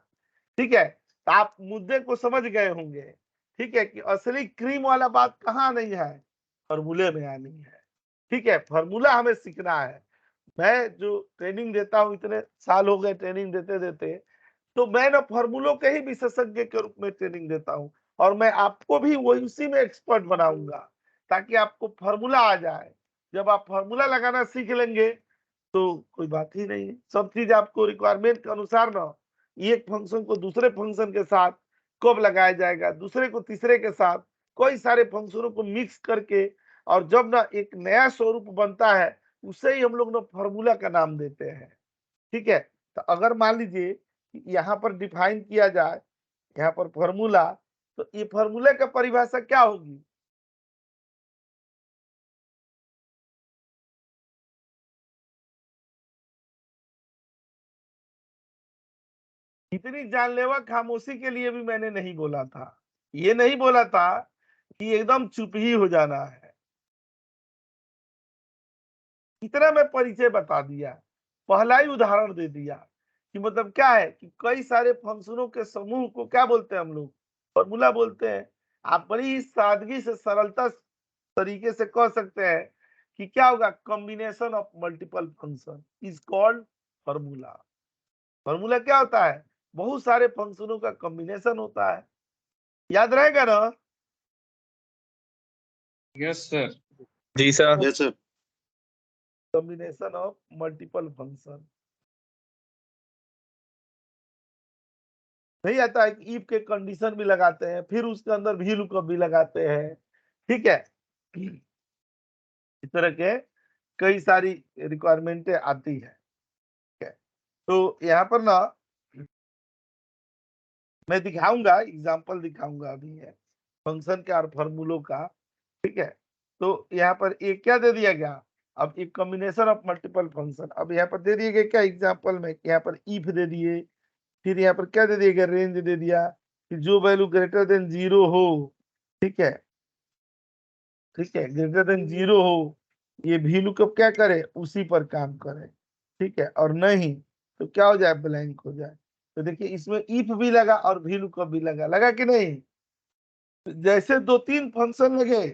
ठीक है। तो आप मुद्दे को समझ गए होंगे, ठीक है, कि असली क्रीम वाला बात कहाँ नहीं है, फॉर्मूले में आनी है, ठीक है। फॉर्मूला हमें सीखना है। मैं जो ट्रेनिंग देता हूँ, इतने साल हो गए ट्रेनिंग देते देते, तो मैं ना फॉर्मूलों के ही विशेषज्ञ के रूप में ट्रेनिंग देता हूँ, और मैं आपको भी वही उसी में एक्सपर्ट बनाऊंगा ताकि आपको फॉर्मूला आ जाए। जब आप फॉर्मूला लगाना सीख लेंगे तो कोई बात ही नहीं है, सब चीज आपको रिक्वायरमेंट के अनुसार ना एक फंक्शन को दूसरे फंक्शन के साथ कब लगाया जाएगा, दूसरे को तीसरे के साथ, कई सारे फंक्शनों को मिक्स करके, और जब ना एक नया स्वरूप बनता है उसे ही हम लोग ना फॉर्मूला का नाम देते हैं, ठीक है। तो अगर मान लीजिए यहाँ पर डिफाइन किया जाए यहाँ पर फॉर्मूला, तो ये फॉर्मूले का परिभाषा क्या होगी, इतनी जानलेवा खामोशी के लिए भी मैंने नहीं बोला था, ये नहीं बोला था कि एकदम चुप ही हो जाना है, इतना मैं परिचय बता दिया, पहला ही उदाहरण दे दिया कि मतलब क्या है कि कई सारे फंक्शनों के समूह को क्या बोलते हैं हम लोग, फॉर्मूला बोलते हैं। आप बड़ी सादगी से सरलता तरीके से कह सकते हैं कि क्या होगा, combination of multiple function is called formula. Formula क्या होता है, बहुत सारे फंक्शनों का कॉम्बिनेशन होता है, याद रहेगा ना। Yes sir. जी sir. Yes sir. Combination of multiple function नहीं आता है कि इफ के कंडीशन भी लगाते हैं, फिर उसके अंदर भी लुकअप भी लगाते हैं, ठीक है। इस तरह के कई सारी रिक्वायरमेंटें आती है, ठीक है। तो यहाँ पर ना मैं दिखाऊंगा, एग्जांपल दिखाऊंगा अभी है फंक्शन का और फॉर्मूलों का, ठीक है। तो यहाँ पर एक क्या दे दिया गया, अब एक कॉम्बिनेशन ऑफ मल्टीपल फंक्शन, अब यहाँ पर दे दिए गए क्या एग्जांपल में, यहाँ पर इफ दे दिए, फिर यहाँ पर क्या दे दिया गया, रेंज दे दिया कि जो वैल्यू ग्रेटर देन 0 हो, ठीक है, ठीक है, ग्रेटर देन 0 हो ये भी लुकअप क्या करे, उसी पर काम करे, ठीक है। और नहीं तो क्या हो जाए, ब्लैंक हो जाए। तो देखिए इसमें इफ भी लगा और भी लुकअप भी लगा, लगा कि नहीं। तो जैसे 2-3 फंक्शन लगे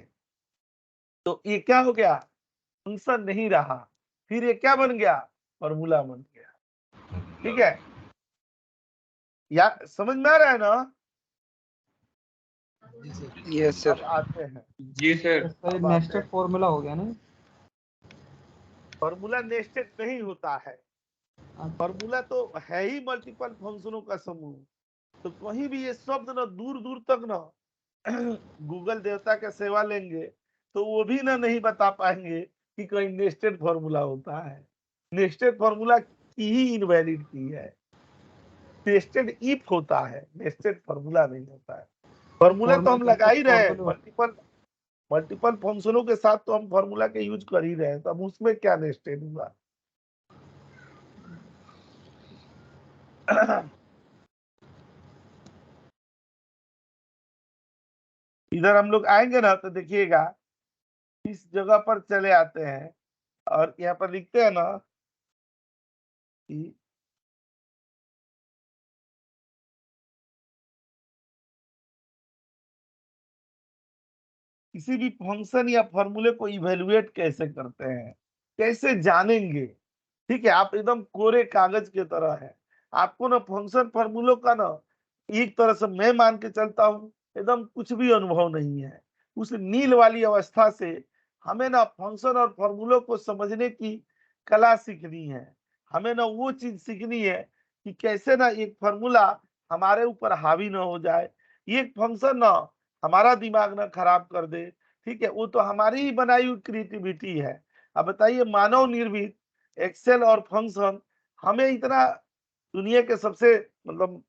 तो ये क्या हो गया, फंक्शन नहीं रहा, फिर ये क्या बन गया, फॉर्मूला बन गया, ठीक है। या समझ में आ रहा है ना। जी सर। यस अब सर। आते हैं, जी सर। इसका अब आते नेस्टेड हैं। फॉर्मूला हो गया ना। फॉर्मूला नेस्टेड नहीं होता है, फॉर्मूला तो है ही मल्टीपल फंक्शनों का समूह। तो कहीं भी ये शब्द ना दूर दूर तक ना गूगल देवता का सेवा लेंगे तो वो भी ना नहीं बता पाएंगे कि कहीं नेस्टेड फॉर्मूला होता है। नेस्टेड फॉर्मूला की ही इनवैलिड की है, नेस्टेड इफ होता है, नेस्टेड फॉर्मूला नहीं होता है। फॉर्मूला तो हम लगा ही रहे हैं, मल्टीपल फंक्शनों के साथ तो हम फॉर्मूला के यूज कर ही रहे हैं, तो अब उसमें क्या नेस्टेड हुआ। इधर हम लोग आएंगे ना तो देखिएगा, इस जगह पर चले आते हैं और यहाँ पर लिखते हैं ना कि किसी भी फंक्शन या फॉर्मूले को इवेलुएट कैसे करते हैं, कैसे जानेंगे। ठीक है, आप एकदम कोरे कागज के तरह है, आपको ना फंक्शन फॉर्मूलों का ना एक तरह से मैं मान के चलता हूँ एकदम कुछ भी अनुभव नहीं है। उस नील वाली अवस्था से हमें ना फंक्शन और फॉर्मूलों को समझने की कला सीखनी है। हमें ना वो चीज सीखनी है कि कैसे ना एक फॉर्मूला हमारे ऊपर हावी ना हो जाए, एक फंक्शन ना हमारा दिमाग ना खराब कर दे। ठीक है, वो तो हमारी ही बनाई हुई क्रिएटिविटी है। अब बताइए, मानव निर्मित एक्सेल और फंक्शन हमें इतना दुनिया के सबसे मतलब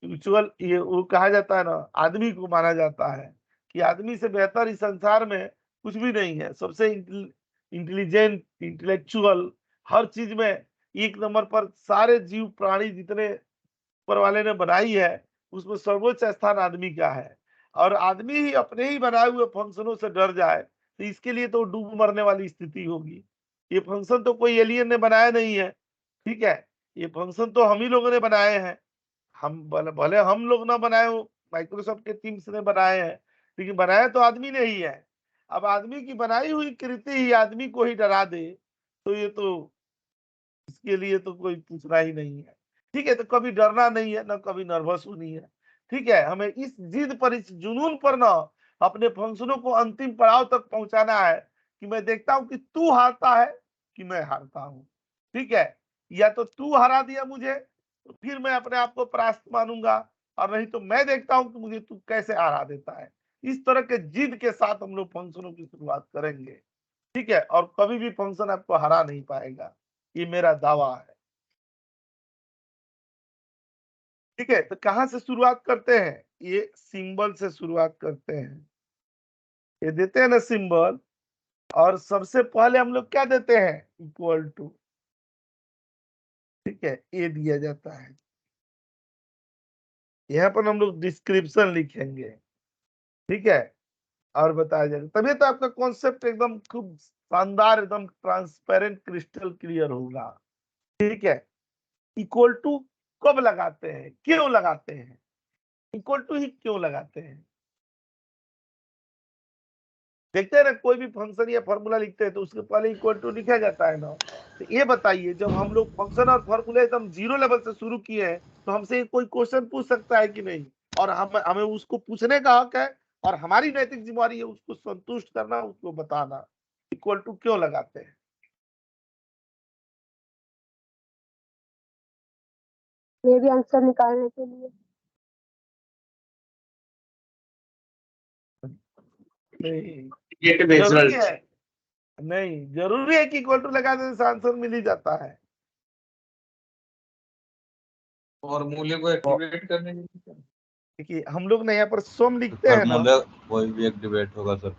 म्यूचुअल ये वो कहा जाता है ना, आदमी को माना जाता है कि आदमी से बेहतर इस संसार में कुछ भी नहीं है। सबसे इंटेलिजेंट, इंटेलेक्चुअल, हर चीज में एक नंबर पर सारे जीव प्राणी जितने ऊपर वाले ने बनाई है उसमें सर्वोच्च स्थान आदमी का है। और आदमी ही अपने ही बनाए हुए फंक्शनों से डर जाए तो इसके लिए तो डूब मरने वाली स्थिति होगी। ये फंक्शन तो कोई एलियन ने बनाया नहीं है, ठीक है, ये फंक्शन तो हम ही लोगों ने बनाए हैं। हम भले भले हम लोग ना बनाए हो, माइक्रोसॉफ्ट के टीम्स ने बनाए हैं, लेकिन बनाया तो आदमी ने ही है। अब आदमी की बनाई हुई कृति ही आदमी को ही डरा दे तो ये तो इसके लिए तो कोई पूछना ही नहीं है। ठीक है, तो कभी डरना नहीं है ना कभी नर्वस होनी है। ठीक है, हमें इस जिद पर, इस जुनून पर ना अपने फंक्शनों को अंतिम पड़ाव तक पहुंचाना है कि मैं देखता हूं कि तू हारता है कि मैं हारता हूं। ठीक है, या तो तू हरा दिया मुझे तो फिर मैं अपने आप को परास्त मानूंगा, और नहीं तो मैं देखता हूं कि मुझे तू कैसे हरा देता है। इस तरह के जिद के साथ हम लोग फंक्शनों की शुरुआत करेंगे। ठीक है, और कभी भी फंक्शन आपको हरा नहीं पाएगा, ये मेरा दावा है। ठीक है, तो कहां से शुरुआत करते हैं, ये सिंबल से शुरुआत करते हैं। ये देते हैं ना सिंबल, और सबसे पहले हम लोग क्या देते हैं, इक्वल टू। ठीक है, ये दिया जाता है, यहाँ पर हम लोग डिस्क्रिप्शन लिखेंगे। ठीक है, और बताया जाएगा, तभी तो आपका कॉन्सेप्ट एकदम खूब शानदार, एकदम ट्रांसपेरेंट, क्रिस्टल क्लियर होगा। ठीक है, इक्वल टू कब लगाते हैं, क्यों लगाते हैं, इक्वल टू ही क्यों लगाते हैं। देखते हैं ना, कोई भी फंक्शन या फॉर्मूला लिखते हैं तो उसके पहले इक्वल टू लिखा जाता है ना। तो ये बताइए, जब हम लोग फंक्शन और फॉर्मूला एकदम जीरो लेवल से शुरू किए हैं तो हमसे कोई क्वेश्चन पूछ सकता है कि नहीं, और हमें उसको पूछने का हक है, और हमारी नैतिक जिम्मेदारी है उसको संतुष्ट करना, उसको बताना इक्वल टू क्यों लगाते हैं। ये भी आंसर निकालने के लिए। नहीं जरूरी है, नहीं जरूरी है कि इक्वल टू लगा देने से आंसर मिल ही जाता है। फॉर्मूले को एक्टिवेट करने के लिए देखिए हम लोग ना यहाँ पर सम लिखते हैं ना, वही भी एक्टिवेट होगा सर।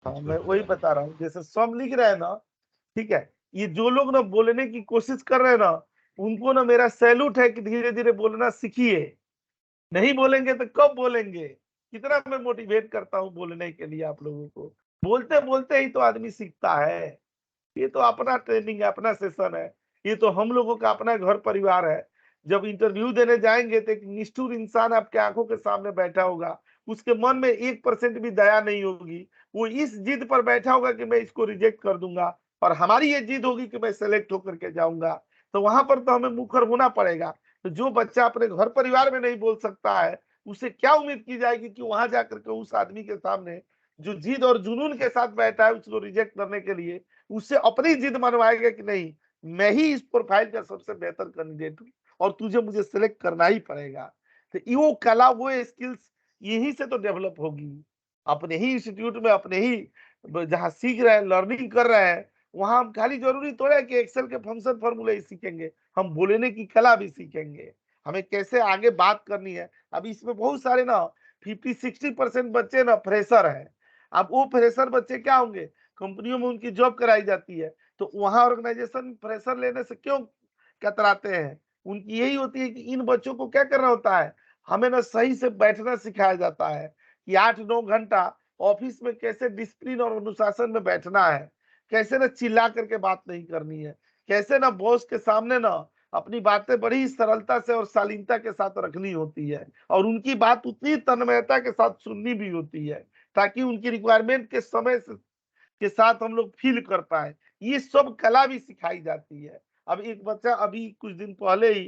हाँ मैं वही बता रहा हूँ, जैसे सम लिख रहे हैं ना। ठीक है, ये जो लोग ना बोलने की कोशिश कर रहे हैं ना, उनको ना मेरा सैल्यूट है कि धीरे धीरे बोलना सीखिए। नहीं बोलेंगे तो कब बोलेंगे। कितना मैं मोटिवेट करता हूँ बोलने के लिए आप लोगों को, बोलते बोलते ही तो आदमी सीखता है। ये तो अपना ट्रेनिंग है, अपना सेशन है, ये तो हम लोगों का अपना घर परिवार है। जब इंटरव्यू देने जाएंगे तो एक निष्ठुर इंसान आपके आंखों के सामने बैठा होगा, उसके मन में 1% भी दया नहीं होगी, वो इस जिद पर बैठा होगा कि मैं इसको रिजेक्ट कर दूंगा, और हमारी ये जिद होगी कि मैं सेलेक्ट होकर के जाऊंगा। तो वहां पर तो हमें मुखर होना पड़ेगा। तो जो बच्चा अपने घर परिवार में नहीं बोल सकता है, उसे क्या उम्मीद की जाएगी कि वहां जाकर के उस आदमी के सामने जो जिद और जुनून के साथ बैठा है उसको रिजेक्ट करने के लिए, उससे अपनी जिद मनवाएगा कि नहीं, मैं ही इस प्रोफाइल का सबसे बेहतर कैंडिडेट हूँ और तुझे मुझे सिलेक्ट करना ही पड़ेगा। तो वो कला, वो स्किल्स यहीं से तो डेवलप होगी। अपने ही इंस्टीट्यूट में, अपने ही जहाँ सीख रहे हैं, लर्निंग कर रहे हैं, वहां हम खाली जरूरी थोड़ा है कि एक्सेल के फंक्शन फॉर्मूले ही सीखेंगे, हम बोलने की कला भी सीखेंगे, हमें कैसे आगे बात करनी है। अब इसमें बहुत सारे ना 50-60% बच्चे ना फ्रेशर है। अब वो फ्रेशर बच्चे क्या होंगे, कंपनियों में उनकी जॉब कराई जाती है, तो वहां ऑर्गेनाइजेशन प्रेशर लेने से क्यों कतराते हैं, उनकी यही होती है कि इन बच्चों को क्या करना होता है, हमें ना सही से बैठना सिखाया जाता है कि 8-9 घंटा ऑफिस में कैसे डिसिप्लिन और अनुशासन में बैठना है, कैसे ना चिल्ला करके बात नहीं करनी है, कैसे ना बॉस के सामने ना अपनी बातें बड़ी सरलता से और शालीनता के साथ रखनी होती है, और उनकी बात उतनी तन्मयता के साथ सुननी भी होती है, ताकि उनकी रिक्वायरमेंट के समय से के साथ हम लोग फील कर पाए। ये सब कला भी सिखाई जाती है। अब एक बच्चा अभी कुछ दिन पहले ही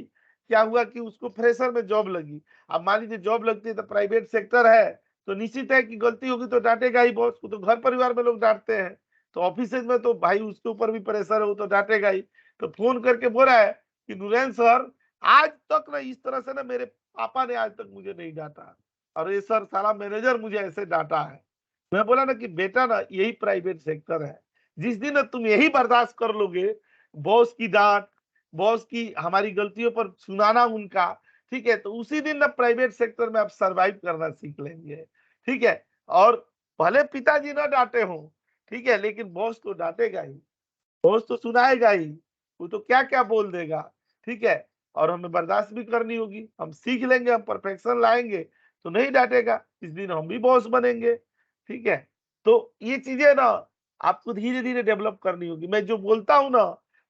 क्या हुआ कि उसको फ्रेशर में जॉब लगी। अब मान लीजिए जॉब लगती है तो प्राइवेट सेक्टर है, तो निश्चित है कि गलती होगी तो डांटेगा ही बॉस को, तो घर परिवार में लोग डांटते हैं, तो ऑफिस में तो भाई उसके ऊपर भी प्रेशर है, वो तो डांटेगा ही। तो फोन करके बोल रहा है कि नुरैन सर, आज तक ना इस तरह से ना मेरे पापा ने आज तक मुझे नहीं डांटा, और ये सर सारा मैनेजर मुझे ऐसे डांटा है। मैं बोला ना कि बेटा ना यही प्राइवेट सेक्टर है, जिस दिन ना तुम यही बर्दाश्त कर लोगे, बॉस की डांट, बॉस की हमारी गलतियों पर सुनाना उनका, ठीक है, तो उसी दिन ना प्राइवेट सेक्टर में आप सरवाइव करना सीख लेंगे। ठीक है, और भले पिताजी ना डांटे हो, ठीक है, लेकिन बॉस तो डांटेगा ही, बॉस तो सुनाएगा ही, वो तो क्या क्या बोल देगा। ठीक है, और हमें बर्दाश्त भी करनी होगी, हम सीख लेंगे, हम परफेक्शन लाएंगे तो नहीं डांटेगा, इस दिन हम भी बॉस बनेंगे। ठीक है, तो ये चीजें ना आपको धीरे धीरे डेवलप करनी होगी। मैं जो बोलता हूँ ना,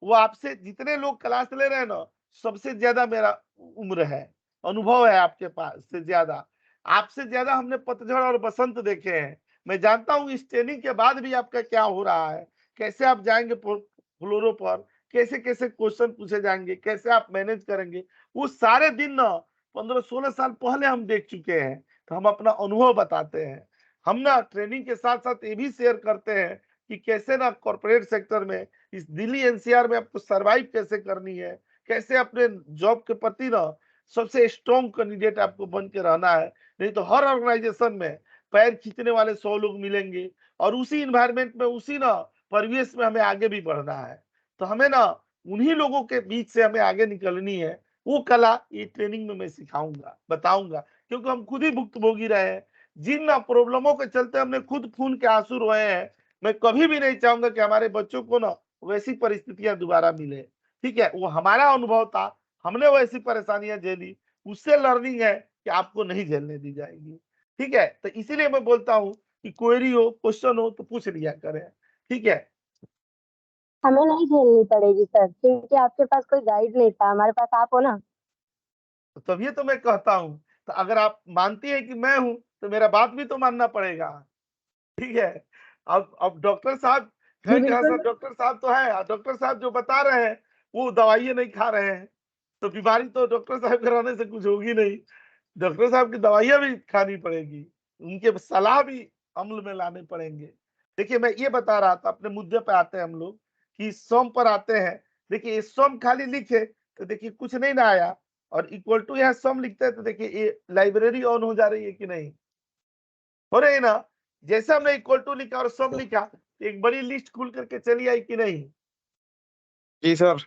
वो आपसे जितने लोग क्लास ले रहे हैं ना, सबसे ज्यादा मेरा उम्र है, अनुभव है आपके पास से ज्यादा, आपसे ज्यादा हमने पतझड़ और बसंत देखे हैं। मैं जानता हूँ इस ट्रेनिंग के बाद भी आपका क्या हो रहा है, कैसे आप जाएंगे फ्लोरों पर, कैसे कैसे क्वेश्चन पूछे जाएंगे, कैसे आप मैनेज करेंगे, वो सारे दिन ना 15-16 साल पहले हम देख चुके हैं। तो हम अपना अनुभव बताते हैं, हम ना ट्रेनिंग के साथ साथ ये भी शेयर करते हैं कि कैसे ना कॉर्पोरेट सेक्टर में, इस दिल्ली एनसीआर में आपको सरवाइव कैसे करनी है, कैसे अपने जॉब के प्रति ना सबसे स्ट्रॉन्ग कैंडिडेट आपको बन के रहना है। नहीं तो हर ऑर्गेनाइजेशन में पैर खींचने वाले 100 लोग मिलेंगे, और उसी इन्वायरमेंट में, उसी ना परिवेश में हमें आगे भी बढ़ना है। तो हमें ना उन्हीं लोगों के बीच से हमें आगे निकलनी है। वो कला ये ट्रेनिंग में मैं सिखाऊंगा, बताऊंगा, क्योंकि हम खुद ही भुक्तभोगी रहे हैं। जिन ना प्रॉब्लमों के चलते हमने खुद खून के आंसू रोए हैं, मैं कभी भी नहीं चाहूंगा कि हमारे बच्चों को ना वैसी परिस्थितियां दोबारा मिले। ठीक है, वो हमारा अनुभव था, हमने वैसी परेशानियां झेली, उससे लर्निंग है कि आपको नहीं झेलने दी जाएगी। ठीक है, तो इसीलिए मैं बोलता हूँ कि क्वेरी हो, क्वेश्चन हो तो पूछ लिया करें। ठीक है, हमें नहीं झेलनी पड़ेगी सर, क्योंकि आपके पास कोई गाइड नहीं था, हमारे पास आप हो ना। तो तभी तो मैं कहता हूँ, तो अगर आप मानती है कि मैं हूं तो मेरा बात भी तो मानना पड़ेगा। ठीक है, अब डॉक्टर साहब जी है क्या बिल्कुल। सर, डॉक्टर साहब तो है, डॉक्टर साहब जो बता रहे हैं वो दवाइयां नहीं खा रहे हैं, तो बीमारी तो डॉक्टर साहब कराने से कुछ होगी नहीं, डॉक्टर साहब की दवाइयां भी खानी पड़ेगी, उनके सलाह भी अमल में लाने पड़ेंगे। देखिए मैं ये बता रहा था, अपने मुद्दे पे आते हैं हम लोग, कि सम पर आते हैं। देखिए सम खाली लिखे तो देखिए कुछ नहीं ना आया, और इक्वल टू यहाँ सम लिखते हैं तो देखिए ये लाइब्रेरी ऑन हो जा रही है कि नहीं, हो रही है ना। जैसे हमने इक्वल टू लिखा और सम लिखा, तो एक बड़ी लिस्ट खुल करके चली आई कि नहीं। जी सर।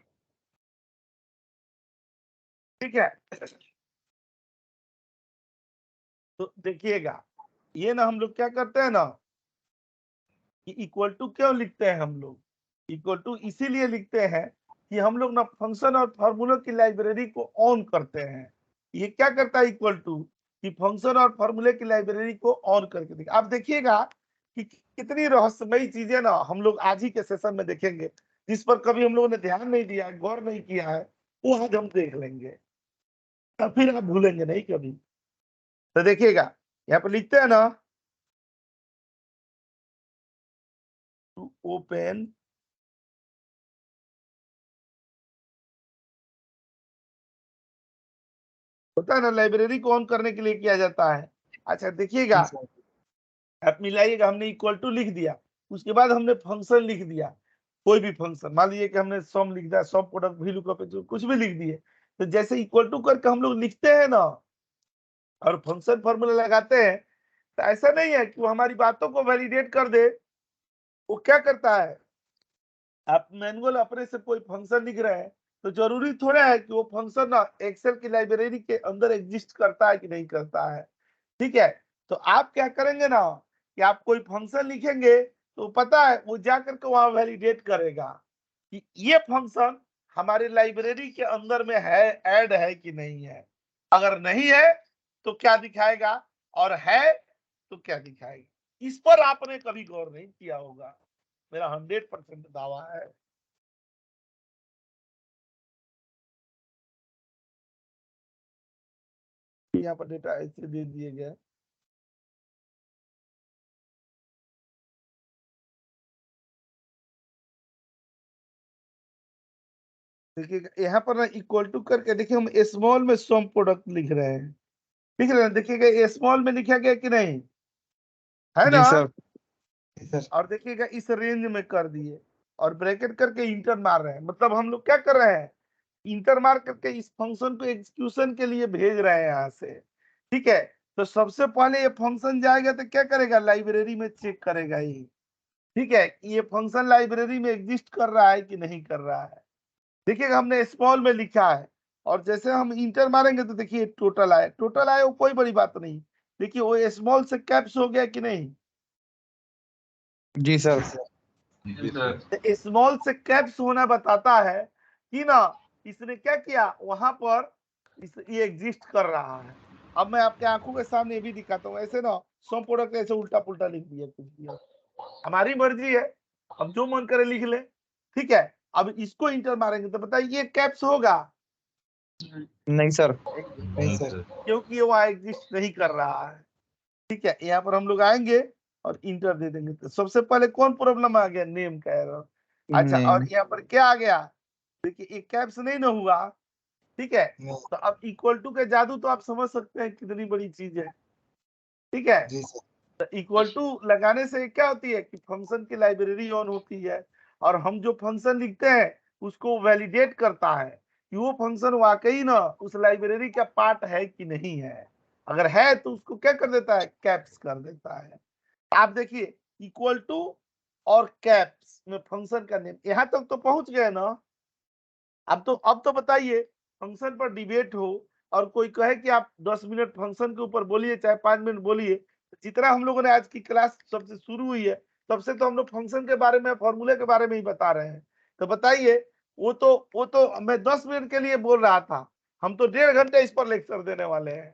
ठीक है, तो देखिएगा, ये ना हम लोग क्या करते हैं ना, कि इक्वल टू क्यों लिखते हैं हम लोग, इक्वल टू इसीलिए लिखते हैं कि हम लोग ना फंक्शन और फार्मूलों की लाइब्रेरी को ऑन करते हैं। ये क्या करता है इक्वल टू, कि फंक्शन और फार्मूले की लाइब्रेरी को ऑन करके देखिए, आप देखिएगा कि कितनी रहस्यमयी चीजें ना हम लोग आज ही के सेशन में देखेंगे, जिस पर कभी हम लोगों ने ध्यान नहीं दिया, गौर नहीं किया है, वो आज हम देख लेंगे, तब फिर आप भूलेंगे नहीं कभी। तो देखिएगा यहाँ पर लिखते हैं ना, टू ओपन होता है ना, लाइब्रेरी को ऑन करने के लिए किया जाता है। अच्छा देखिएगा, आप मिलाइएगा, हमने इक्वल टू लिख दिया, उसके बाद हमने फंक्शन लिख दिया, कोई भी फंक्शन, मान लीजिए कि हमने सम लिख दिया, सम प्रोडक्ट वैल्यू का कुछ भी लिख दिए, तो जैसे इक्वल टू करके हम लोग लिखते हैं ना और फंक्शन फॉर्मूला लगाते हैं, तो ऐसा नहीं है कि वो हमारी बातों को वैलिडेट कर दे। वो क्या करता है, आप मैनुअल अपने से कोई फंक्शन लिख रहे हैं तो जरूरी थोड़ा है कि वो फंक्शन ना एक्सेल की लाइब्रेरी के अंदर एग्जिस्ट करता है कि नहीं करता है। ठीक है, तो आप क्या करेंगे ना कि आप कोई फंक्शन लिखेंगे तो पता है वो जाकर के वहां वैलिडेट करेगा कि ये फंक्शन हमारे लाइब्रेरी के अंदर में है, ऐड है कि नहीं है। अगर नहीं है तो क्या दिखाएगा, और है तो क्या दिखाएगा। इस पर आपने कभी गौर नहीं किया होगा, मेरा 100% दावा है। यहाँ पर डेटा ऐसे दे दिए गए, देखिए यहाँ पर ना इक्वल टू करके, देखिए हम स्मॉल में सम प्रोडक्ट लिख रहे हैं, लिख रहे हैं, देखिएगा स्मॉल में लिखा गया कि नहीं, है जी ना। सर। और देखिएगा इस रेंज में कर दिए और ब्रैकेट करके इंटर मार रहे हैं, मतलब हम लोग क्या कर रहे हैं, इंटर मार करके इस फंक्शन को एग्जीक्यूशन के लिए भेज रहे हैं यहाँ से। ठीक है, तो सबसे पहले ये फंक्शन जाएगा तो क्या करेगा, लाइब्रेरी में चेक करेगा ये। ठीक है, ये फंक्शन लाइब्रेरी में एग्जिस्ट कर रहा है कि नहीं कर रहा है। देखिएगा हमने स्मॉल में लिखा है और जैसे हम इंटर मारेंगे तो देखिए टोटल आए, टोटल आए, वो कोई बड़ी बात नहीं। देखिए वो स्मॉल से कैप्स हो गया कि नहीं, जी सर। जी सर। तो स्मॉल से कैप्स होना बताता है कि ना इसने क्या किया वहां पर, ये एग्जिस्ट कर रहा है। अब मैं आपके आंखों के सामने ये भी दिखाता हूँ, ऐसे ना सम प्रोडक्ट ऐसे उल्टा पुल्टा लिख दिया, कुछ दिया, हमारी मर्जी है, अब जो मन करे लिख ले। ठीक है, अब इसको इंटर मारेंगे तो बताइए ये कैप्स होगा, नहीं सर। नहीं सर। क्योंकि ये वहां एग्जिस्ट नहीं कर रहा है। ठीक है, यहाँ पर हम लोग आएंगे और इंटर दे देंगे, तो सबसे पहले कौन प्रॉब्लम आ गया, नेम का एरर। अच्छा, और नहीं यहाँ पर क्या आ गया, देखिए एक कैप्स नहीं ना हुआ। ठीक है, तो अब इक्वल टू के जादू तो आप समझ सकते हैं कितनी बड़ी चीज है। ठीक है, जी सर। तो इक्वल टू लगाने से क्या होती है कि फंक्शन की लाइब्रेरी ऑन होती है और हम जो फंक्शन लिखते हैं उसको वैलिडेट करता है कि वो फंक्शन वाकई ना उस लाइब्रेरी का पार्ट है कि नहीं है। अगर है तो उसको क्या कर देता है, कैप्स कर देता है। आप देखिए इक्वल टू और कैप्स में फंक्शन का नेम, यहां तक तो पहुंच गए ना। अब तो बताइए, फंक्शन पर डिबेट हो और कोई कहे कि आप 10 मिनट फंक्शन के ऊपर बोलिए चाहे 5 मिनट बोलिए, जितना हम लोगों ने आज की क्लास सबसे शुरू हुई है तब से तो हम लोग फंक्शन के बारे में, फॉर्मूले के बारे में ही बता रहे हैं। तो बताइए, वो तो मैं 10 मिनट के लिए बोल रहा था, हम तो 1.5 घंटे इस पर लेक्चर देने वाले हैं।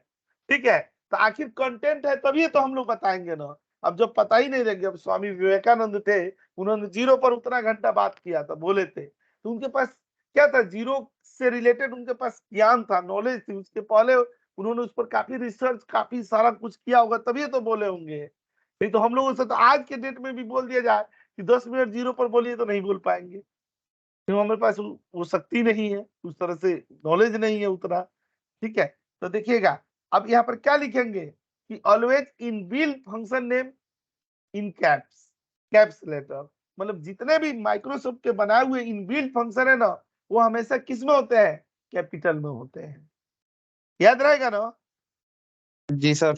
ठीक है, तो आखिर कंटेंट है तभी तो हम लोग बताएंगे ना। अब जब पता ही नहीं रहेंगे, अब स्वामी विवेकानंद थे, उन्होंने जीरो पर उतना घंटा बात किया था, बोले थे, तो उनके पास क्या था, जीरो से रिलेटेड उनके पास ज्ञान था, नॉलेज थी, उसके पहले उन्होंने उस पर काफी रिसर्च, काफी सारा कुछ किया होगा, तभी तो बोले होंगे। नहीं तो हम लोगों से तो आज के डेट में भी बोल दिया जाए कि 10 मिनट जीरो पर बोलिए तो नहीं बोल पाएंगे, क्यों, हमारे पास वो शक्ति नहीं है, उस तरह से नॉलेज नहीं है उतना। ठीक है, तो देखिएगा अब यहाँ पर क्या लिखेंगे कि always in build function name in caps, caps letter, मतलब जितने भी माइक्रोसॉफ्ट के बनाए हुए इनबिल्ट फंक्शन है ना वो हमेशा किस में होते हैं, कैपिटल में होते हैं। याद रहेगा ना। जी सर।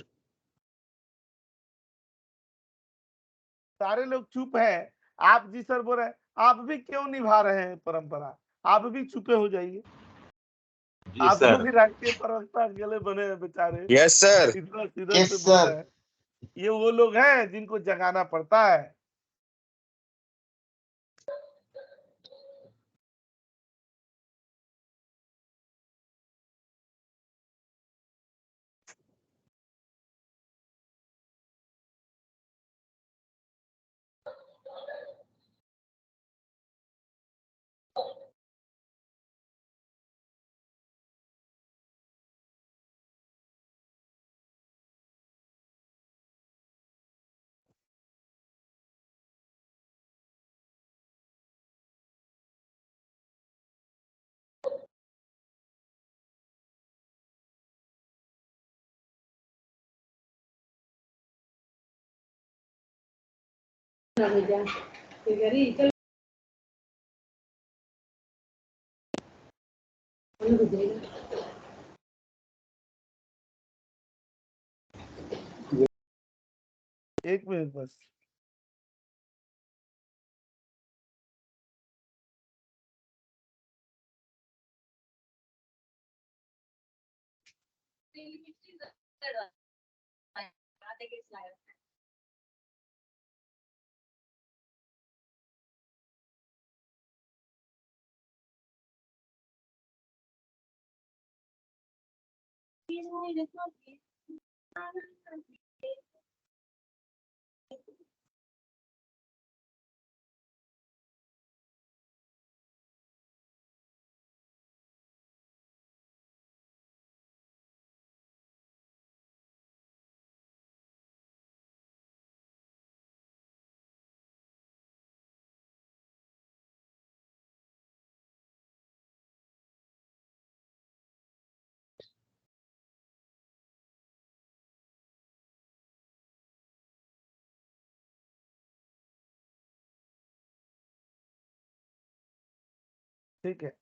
सारे लोग चुप हैं, आप जी सर बोल रहे हैं, आप भी क्यों निभा रहे हैं परंपरा, आप भी चुपे हो जाइए। आपको भी राष्ट्रीय प्रवक्ता अकेले बने हैं बेचारे, यस सर। इतना सीधे यस से बोल सर। रहे हैं। ये वो लोग हैं जिनको जगाना पड़ता है। एक मिनट बस। ठीक है,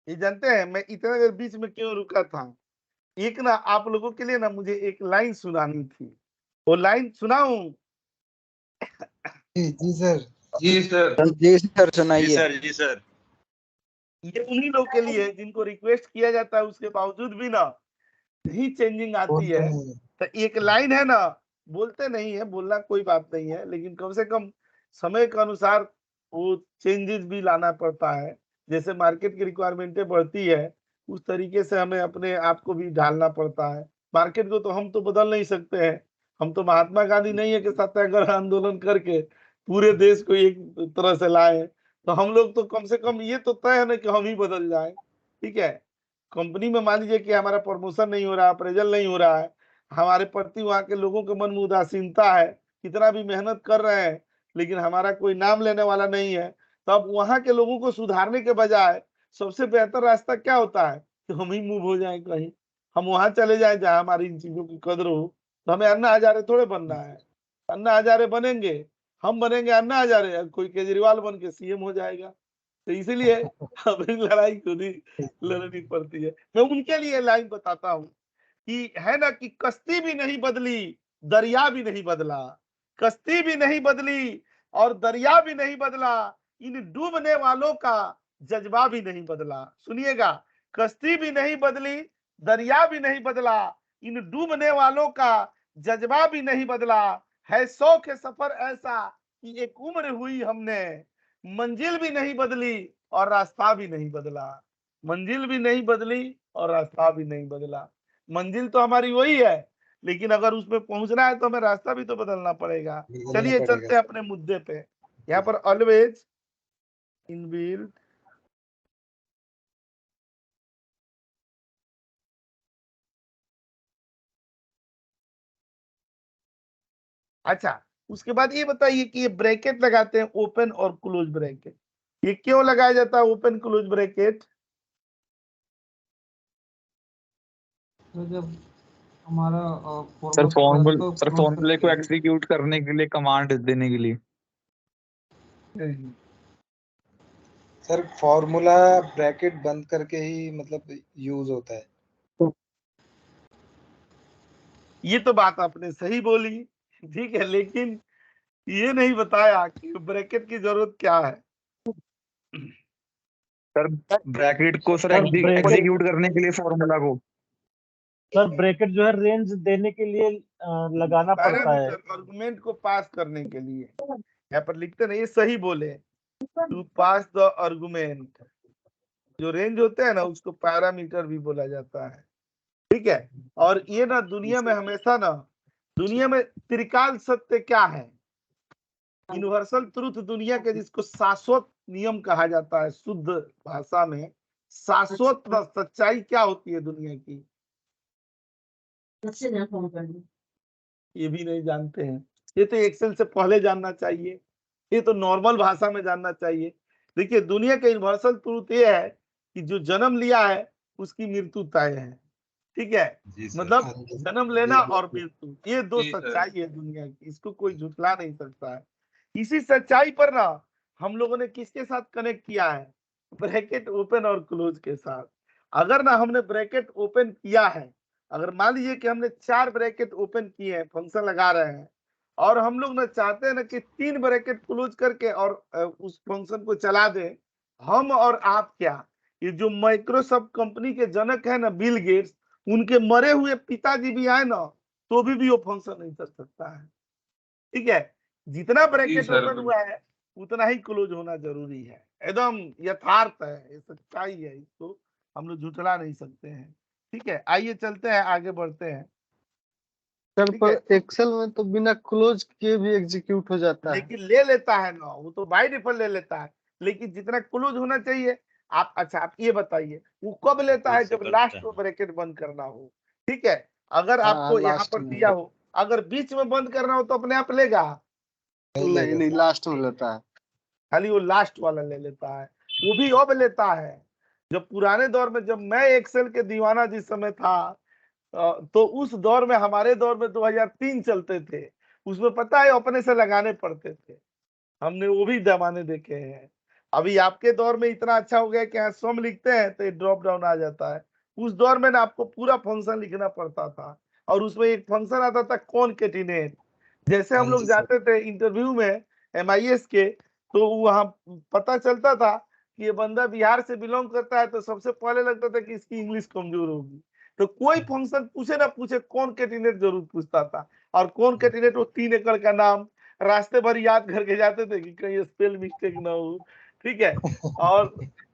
ये जानते हैं मैं इतना देर बीच में क्यों रुका था? एक ना आप लोगों के लिए ना मुझे एक लाइन सुनानी थी, वो लाइन सुनाऊं? जी सर। जी सर। जी सर सुनाइए। जी सर। ये उन्हीं लोग के लिए जिनको रिक्वेस्ट किया जाता है उसके बावजूद भी ना नहीं चेंजिंग आती बोलते है। नहीं। तो एक लाइन है ना, बोलते नहीं है, बोलना कोई बात नहीं है, लेकिन कम से कम समय के अनुसार वो चेंजेस भी लाना पड़ता है। जैसे मार्केट की रिक्वायरमेंटें बढ़ती है उस तरीके से हमें अपने आप को भी ढालना पड़ता है। मार्केट को तो हम तो बदल नहीं सकते हैं, हम तो महात्मा गांधी नहीं है कि सत्याग्रह आंदोलन करके पूरे देश को एक तरह से लाए। तो हम लोग तो कम से कम ये तो तय है ना कि हम ही बदल जाए। ठीक है, कंपनी में मान लीजिए कि हमारा प्रमोशन नहीं हो रहा, अप्रेजल नहीं हो रहा है, हमारे प्रति वहां के लोगों के मन में उदासीनता है, कितना भी मेहनत कर रहे हैं लेकिन हमारा कोई नाम लेने वाला नहीं है। तो अब वहां के लोगों को सुधारने के बजाय सबसे बेहतर रास्ता क्या होता है कि हम ही मूव हो जाएं, कहीं हम वहां चले जाएं जहां हमारी इन चीजों की कदर हो। तो हमें अन्ना हजारे थोड़े बनना है, अन्ना हजारे बनेंगे, हम बनेंगे अन्ना हजारे, कोई केजरीवाल बन के सीएम हो जाएगा। तो इसीलिए हमें लड़ाई खुद ही लड़नी पड़ती है। मैं उनके लिए लाइन बताता हूँ कि है ना कि कश्ती भी नहीं बदली, दरिया भी नहीं बदला, कश्ती भी नहीं बदली और दरिया भी नहीं बदला, इन डूबने वालों का जज्बा भी नहीं बदला। सुनिएगा, कश्ती भी नहीं बदली, दरिया भी नहीं बदला, इन डूबने वालों का जज्बा भी नहीं बदला, है शौक सफर ऐसा कि एक उम्र हुई हमने, मंजिल भी नहीं बदली और रास्ता भी नहीं बदला। मंजिल भी नहीं बदली और रास्ता भी नहीं बदला। मंजिल तो हमारी वही है, लेकिन अगर उसमें पहुंचना है तो हमें रास्ता भी तो बदलना पड़ेगा। बदलना चलिए पड़ेगा। चलते हैं अपने मुद्दे पे। यहाँ पर ऑलवेज इनबिल्ट अच्छा, उसके बाद ये बताइए कि ये ब्रैकेट लगाते हैं ओपन और क्लोज ब्रैकेट, ये क्यों लगाया जाता है ओपन क्लोज ब्रैकेट? तो जब हमारा सर फॉर्मूला फॉर्मूले को एग्जीक्यूट करने के लिए, कमांड देने के लिए। सर फॉर्मूला ब्रैकेट बंद करके ही मतलब यूज होता है। ये तो बात आपने सही बोली, ठीक है, लेकिन ये नहीं बताया कि ब्रैकेट की जरूरत क्या है। सर ब्रैकेट को सर ब्रैकेट एग्जीक्यूट करने के लिए फॉर्मूला को। सर ब्रैकेट जो है रेंज देने के लिए लगाना पड़ता है। पैरामीटर आर्गुमेंट को पास करने के लिए, यहाँ पर लिखते नहीं, ये सही बोले, टू पास द आर्गुमेंट। जो रेंज होते हैं ना उसको पैरामीटर भी बोला जाता है। ठीक है, और ये ना दुनिया में हमेशा ना, दुनिया में त्रिकाल सत्य क्या है, यूनिवर्सल ट्रुथ दुनिया के, जिसको शाश्वत नियम कहा जाता है शुद्ध भाषा में। शाश्वत सच्चाई क्या होती है दुनिया की, ये भी नहीं जानते हैं। ये तो एक्सेल से पहले जानना चाहिए, ये तो नॉर्मल भाषा में जानना चाहिए। देखिए दुनिया का यूनिवर्सल ट्रूथ ये है कि जो जन्म लिया है उसकी मृत्यु तय है। ठीक है, मतलब हाँ जी। जन्म लेना और मृत्यु, ये दो जी सर। सच्चाई है दुनिया की, इसको कोई झुठला नहीं सकता है। इसी सच्चाई पर ना हम लोगों ने किसके साथ कनेक्ट किया है, ब्रैकेट ओपन और क्लोज के साथ। अगर ना हमने ब्रैकेट ओपन किया है, अगर मान लीजिए कि हमने 4 ब्रैकेट ओपन किए हैं, फंक्शन लगा रहे हैं, और हम लोग ना चाहते हैं ना कि 3 ब्रैकेट क्लोज करके और उस फंक्शन को चला दें, हम और आप क्या, ये जो माइक्रोसॉफ्ट कंपनी के जनक है ना बिल गेट्स, उनके मरे हुए पिताजी भी आए ना तो भी वो फंक्शन नहीं कर सकता है। ठीक है, जितना ब्रैकेट सर, ओपन हुआ है उतना ही क्लोज होना जरूरी है, एकदम यथार्थ है, ये सच्चाई है, इसको हम लोग झुठला नहीं सकते हैं। ठीक है, आइए चलते हैं, आगे बढ़ते हैं। सर ठीक पर है, एक्सेल में तो बिना क्लोज किए भी एग्जीक्यूट हो जाता है। लेकिन ले लेता है ना, वो तो बाय डिफॉल्ट ले लेता है, लेकिन जितना क्लोज होना चाहिए। आप अच्छा आप ये बताइए वो कब लेता है, जब लास्ट में ब्रैकेट बंद करना हो। ठीक है, अगर हाँ आपको यहाँ लास्ट पर में। दिया हो, अगर बीच में बंद करना हो तो अपने आप लेगा, नहीं नहीं लास्ट में लेता है। खाली वो लास्ट वाला ले लेता है। वो भी अब लेता है, जब पुराने दौर में, जब मैं एक्सेल के दीवाना जिस समय था, तो उस दौर में, हमारे दौर में 2003 चलते थे, उसमें पता है अपने से लगाने पड़ते थे, हमने वो भी जमाने देखे हैं। अभी आपके दौर में इतना अच्छा हो गया कि यहाँ सम लिखते हैं तो ड्रॉप डाउन आ जाता है। उस दौर में ना आपको पूरा फंक्शन लिखना पड़ता था, और उसमें एक फंक्शन आता था कॉनकेटिनेट। जैसे हम हाँ लोग जी सर। जाते थे इंटरव्यू में MIS के, तो वहां पता चलता था कि ये बंदा बिहार से बिलोंग करता है, तो सबसे पहले लगता था कि इसकी इंग्लिश कमजोर होगी, तो कोई फंक्शन पूछे ना पूछे कॉनकेटिनेट जरूर पूछता था। और कॉनकेटिनेट वो 3 एकड़ का नाम रास्ते भर याद करके जाते थे कि कहीं स्पेल मिस्टेक ना हो। ठीक है, और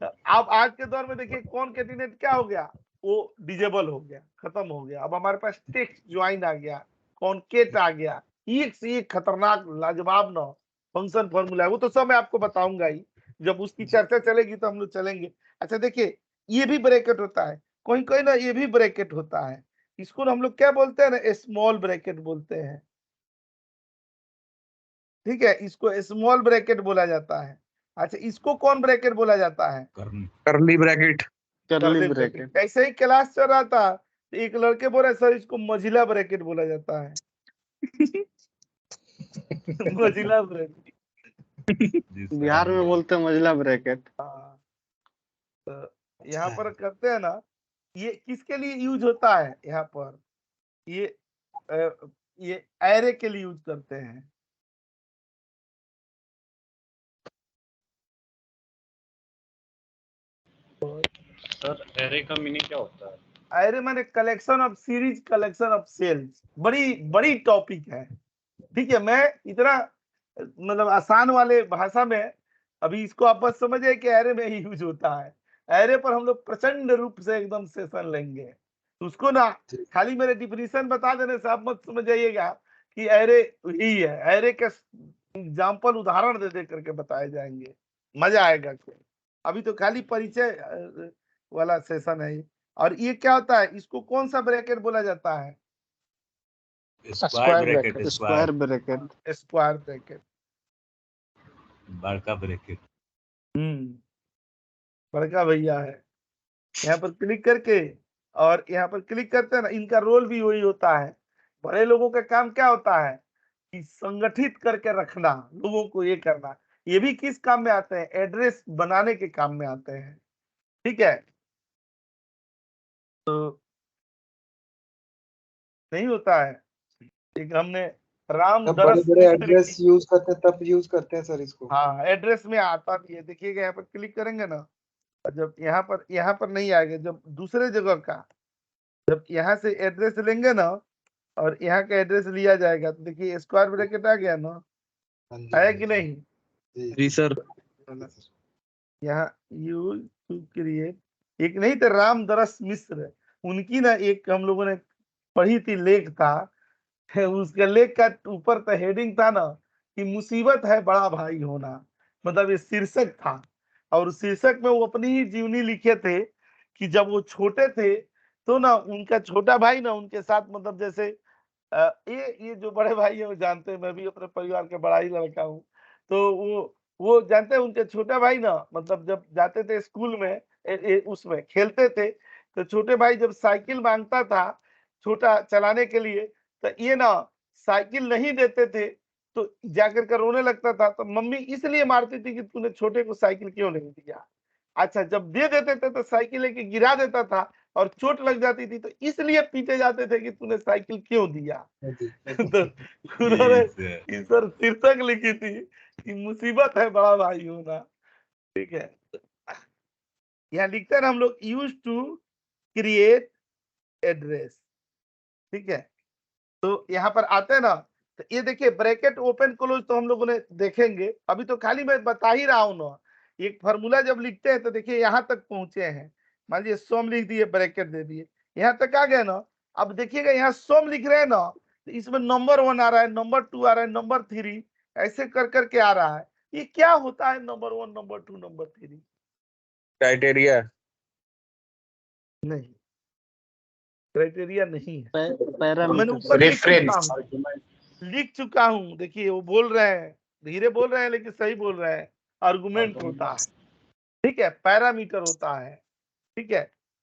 अब आज के दौर में देखिए कॉनकेटिनेट क्या हो गया, वो डिजेबल हो गया, खत्म हो गया। अब हमारे पास टेक्स्ट ज्वाइन आ गया, कॉनकेट आ गया, एक से एक खतरनाक लाजवाब ना फंक्शन फॉर्मूला है। वो तो सब मैं आपको बताऊंगा ही, जब उसकी चर्चा चलेगी तो हम लोग चलेंगे। अच्छा देखिए, ये भी ब्रैकेट होता है, कोई कोई ना ये भी ब्रैकेट होता है, इसको हम लोग क्या बोलते हैं ना, स्मॉल ब्रैकेट बोलते हैं। ठीक है, इसको स्मॉल ब्रैकेट बोला जाता है। अच्छा, इसको कौन ब्रैकेट बोला जाता है, करली ब्रैकेट। करली कर्ली ब्रैकेट। ब्रैकेट। ऐसे ही क्लास चल रहा था, तो एक लड़के बोले सर इसको मझिला ब्रैकेट बोला जाता है। मझिला ब्रैकेट, बिहार में बोलते हैं मंझला ब्रैकेट। हाँ, तो यहाँ पर करते हैं ना, ये किसके लिए यूज होता है, यहाँ पर ये ये एरे के लिए यूज करते हैं। सर एरे का मीनिंग क्या होता है? एरे माने collection of series, collection of cells, बड़ी बड़ी टॉपिक है। ठीक है, मैं इतना मतलब आसान वाले भाषा में, अभी इसको आप बस समझिए कि एरे में ही यूज होता है। एरे पर हम लोग प्रचंड रूप से एकदम सेशन लेंगे, तो उसको ना खाली मेरे डिफिनीशन बता देने से आप मत समझ जाइएगा कि एरे ही है। एरे के एग्जाम्पल उदाहरण दे दे करके बताए जाएंगे, मजा आएगा। अभी तो खाली परिचय वाला सेशन है ये। और ये क्या होता है, इसको कौन सा ब्रैकेट बोला जाता है, square bracket. Square bracket. Square bracket, बड़का ब्रैकेट। बड़का भैया है। यहाँ पर क्लिक करके, और यहाँ पर क्लिक करते हैं ना, इनका रोल भी वही होता है। बड़े लोगों का काम क्या होता है कि संगठित करके रखना, लोगों को ये करना। ये भी किस काम में आते हैं, एड्रेस बनाने के काम में आते हैं। ठीक है, तो नहीं होता है, एक हमने राम जब बड़े दरस बड़े मिस्त्री एड्रेस की, यूज करते हैं तब यूज करते हैं सर इसको। हाँ एड्रेस में आता भी है। देखिएगा यहाँ पर क्लिक करेंगे ना, और जब यहाँ पर नहीं आएगा, जब दूसरे जगह का, जब यहाँ से एड्रेस लेंगे ना और यहाँ का एड्रेस लिया जाएगा, तो देखिए स्क्वायर ब्रैकेट आ गया ना, हाँ जी, है हाँ कि जी। नहीं। जी सर। यहाँ यूज टू क्रिएट, एक नहीं तो राम दरस मिश्र, उनकी ना एक हम लोगों ने पढ़ी थी, लेख था, उसके लेख का ऊपर तो हेडिंग था ना कि मुसीबत है बड़ा भाई होना, मतलब ये शीर्षक था। और शीर्षक में वो अपनी ही जीवनी लिखे थे कि जब वो छोटे थे तो ना उनका छोटा भाई ना उनके साथ, मतलब जैसे ये जो बड़े भाई है वो जानते हैं, मैं भी अपने परिवार का बड़ा ही लड़का हूँ, तो वो जानते हैं उनके छोटा भाई ना, मतलब जब जाते थे स्कूल में उसमें खेलते थे, तो छोटे भाई जब साइकिल मांगता था छोटा चलाने के लिए, तो ये ना साइकिल नहीं देते थे, तो जाकर के रोने लगता था, तो मम्मी इसलिए मारती थी कि तूने छोटे को साइकिल क्यों नहीं दिया। अच्छा, जब दे देते थे तो साइकिल लेके गिरा देता था और चोट लग जाती थी, तो इसलिए पीटे जाते थे कि तूने साइकिल क्यों दिया। तो उन्होंने इस पर शीर्षक लिखी थी कि मुसीबत है बड़ा भाई होना। ठीक है, यहाँ लिखते हैं ना हम लोग, यूज टू क्रिएट एड्रेस। ठीक है, तो यहाँ पर आते हैं ना, तो ये देखिए ब्रैकेट ओपन क्लोज तो हम लोगों ने देखेंगे, अभी तो खाली मैं बता ही रहा हूं ना। एक फार्मूला जब लिखते हैं तो देखिए यहाँ तक पहुंचे हैं, मान लीजिए सोम लिख दिए, ब्रैकेट दे दिए, यहाँ तक आ गए ना। अब देखिएगा यहाँ सोम लिख रहे हैं ना, तो इसमें नंबर 1 आ रहा है, नंबर 2 आ रहा है, नंबर 3 ऐसे कर करके आ रहा है। ये क्या होता है नंबर 1, नंबर 2, नंबर 3? क्राइटेरिया। नहीं, क्राइटेरिया नहीं है। मैंने पैरामीटर ऊपर लिख चुका हूं, देखिए वो बोल रहे हैं, धीरे बोल रहे हैं लेकिन सही बोल रहे हैं। आर्गुमेंट होता है, ठीक है, पैरामीटर होता है। ठीक है,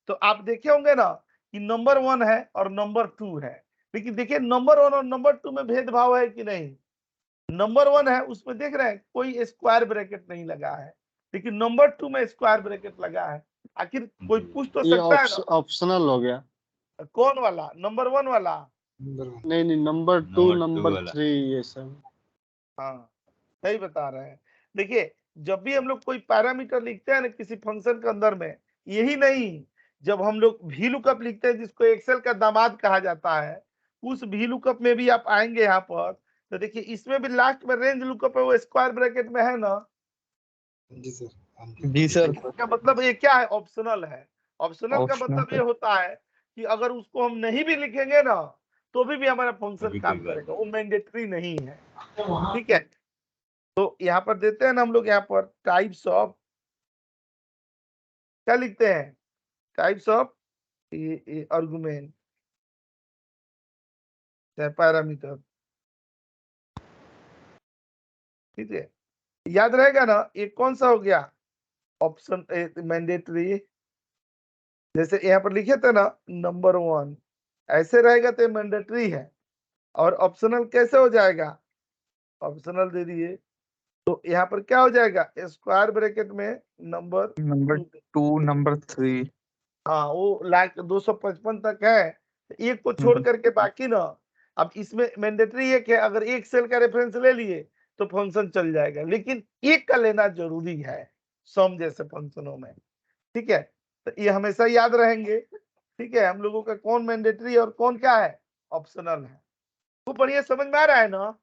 तो आप देखे होंगे ना कि नंबर 1 है और नंबर 2 है, लेकिन देखिए नंबर 1 और नंबर 2 में भेदभाव है कि नहीं। नंबर 1 है उसमें देख रहे हैं कोई स्क्वायर ब्रैकेट नहीं लगा है, लेकिन नंबर 2 में स्क्वायर ब्रैकेट लगा है। आखिर कोई पूछ तो ये सकता है ना, ऑप्शनल हो गया। कौन वाला? नंबर 1 वाला? नहीं, नंबर 2, नंबर 3 ये सब। हाँ, सही बता रहे हैं। देखिए जब भी हम लोग कोई पैरामीटर लिखते हैं ना किसी फंक्शन के अंदर में, यही नहीं, जब हम लोग वी लुकअप लिखते हैं जिसको एक्सेल का दामाद कहा जाता है, उस वी लुकअप में भी आप आएंगे यहाँ पर, तो देखिए इसमें भी लास्ट में रेंज लुकअप है, वो स्क्वायर ब्रैकेट में है ना। जी सर। जी सर। इसका मतलब ये क्या है? ऑप्शनल है। ऑप्शनल का Optional मतलब है। ये होता है कि अगर उसको हम नहीं भी लिखेंगे ना तो भी हमारा फंक्शन काम करेगा, वो मैंडेटरी नहीं है। ठीक है, तो यहाँ पर देते हैं ना हम लोग, यहाँ पर टाइप्स ऑफ, क्या लिखते हैं? Types of argument parameter. ठीक है, याद रहेगा ना, ये कौन सा हो गया? Option mandatory. जैसे यहाँ पर लिखे थे ना नंबर 1, ऐसे रहेगा तो मैंडेटरी है। और ऑप्शनल कैसे हो जाएगा? ऑप्शनल दे दिए तो यहाँ पर क्या हो जाएगा? स्क्वायर ब्रैकेट में नंबर नंबर 2, नंबर 3। हाँ, वो लाइक 255 तक है, तो एक को छोड़ करके बाकी ना। अब इसमें मैंडेटरी है कि अगर एक सेल का रेफरेंस ले लिए तो फंक्शन चल जाएगा, लेकिन एक का लेना जरूरी है सम जैसे फंक्शनों में। ठीक है, तो ये हमेशा याद रहेंगे। ठीक है, हम लोगों का कौन मैंडेटरी और कौन क्या है, ऑप्शनल है। वो बढ़िया समझ में आ रहा है ना?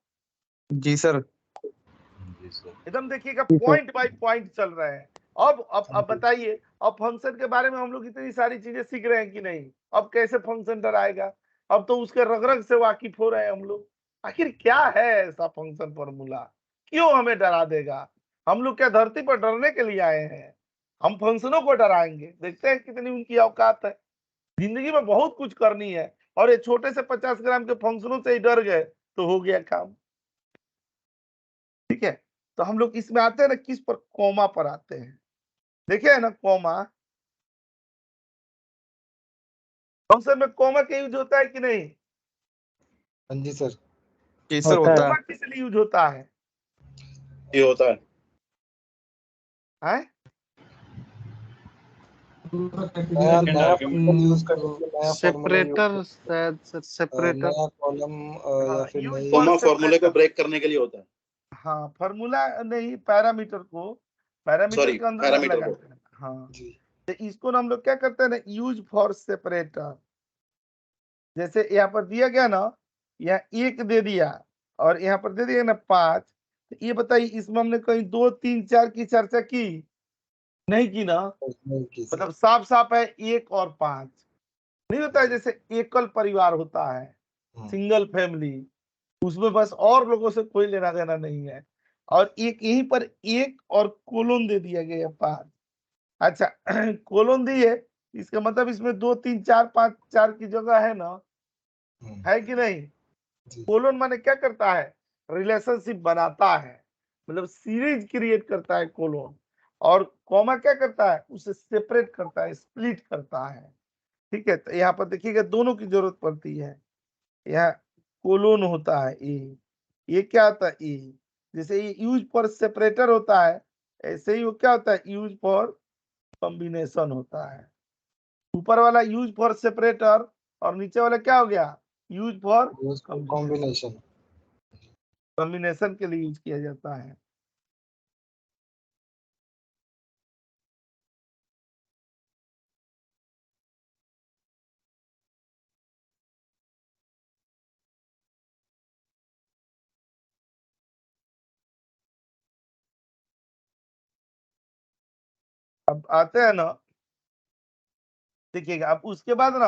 जी सर। एकदम देखिएगा पॉइंट बाय पॉइंट चल रहे हैं। अब बताइए, अब फंक्शन के बारे में हम लोग इतनी सारी चीजें सीख रहे हैं कि नहीं? अब कैसे फंक्शन डराएगा, अब तो उसके रग रग से वाकिफ हो रहे हैं हम लोग। आखिर क्या है ऐसा फंक्शन फॉर्मूला, क्यों हमें डरा देगा? हम लोग क्या धरती पर डरने के लिए आए हैं? हम फंक्शनों को डराएंगे, देखते हैं कितनी उनकी औकात है। जिंदगी में बहुत कुछ करनी है, और ये छोटे से 50 ग्राम के फंक्शनों से ही डर गए तो हो गया काम। ठीक है, तो हम लोग इसमें आते हैं ना, किस पर? कॉमा पर आते हैं। देखे है ना कॉमा, फंक्शन में कॉमा का यूज होता है कि नहीं? हाँ जी सर। जी सर होता है। होता कॉमा है। किस लिए यूज होता है? ये होता है। हैं? नया फॉर्मूला यूज करके नया फॉर्मूला सेपरेटर शायद सर, सेपरेटर। नया कॉलम या हाँ, फिर use नई for कॉमा फॉर्मूले को separator। ब्रेक करने के लिए होता है। हाँ, फार्मूला नहीं, पैरामीटर को, पैरामीटर सॉरी, के अंदर में पैरामीटर को। लगाते हैं। हाँ, जी। तो इसको ना हम लोग क्या करते हैं ना, यूज फॉर सेपरेटर। जैसे यहाँ पर दिया गया ना, यहाँ 1 दे दिया और यहाँ पर दे दिया ना 5, तो ये बताइए इसमें हमने कहीं 2, 3, 4 की चर्चा की? नहीं की ना। नहीं की सर। मतलब साफ साफ है 1 और 5 नहीं होता है। जैसे एकल परिवार होता है, सिंगल फैमिली, उसमें बस और लोगों से कोई लेना देना नहीं है, और एक यहीं पर 1 और कोलोन दे दिया गया 5। अच्छा कोलोन दी है, इसका मतलब इसमें 2, 3, 4, 5, 4 की जगह है ना, है कि नहीं? जी। कोलोन माने क्या करता है? रिलेशनशिप बनाता है, मतलब सीरीज क्रिएट करता है कोलोन। और कॉमा क्या करता है, उसे सेपरेट करता है, स्प्लिट करता है। ठीक है, तो यहाँ पर देखिएगा दोनों की जरूरत पड़ती है। यहाँ कोलोन होता है ये क्या होता है ए, जैसे ये यूज फॉर सेपरेटर होता है, ऐसे ही वो क्या होता है, यूज फॉर कॉम्बिनेशन होता है। ऊपर वाला यूज फॉर सेपरेटर और नीचे वाला क्या हो गया, यूज फॉर कॉम्बिनेशन। कॉम्बिनेशन के लिए यूज किया जाता है। अब आते हैं ना, देखिएगा अब उसके बाद ना,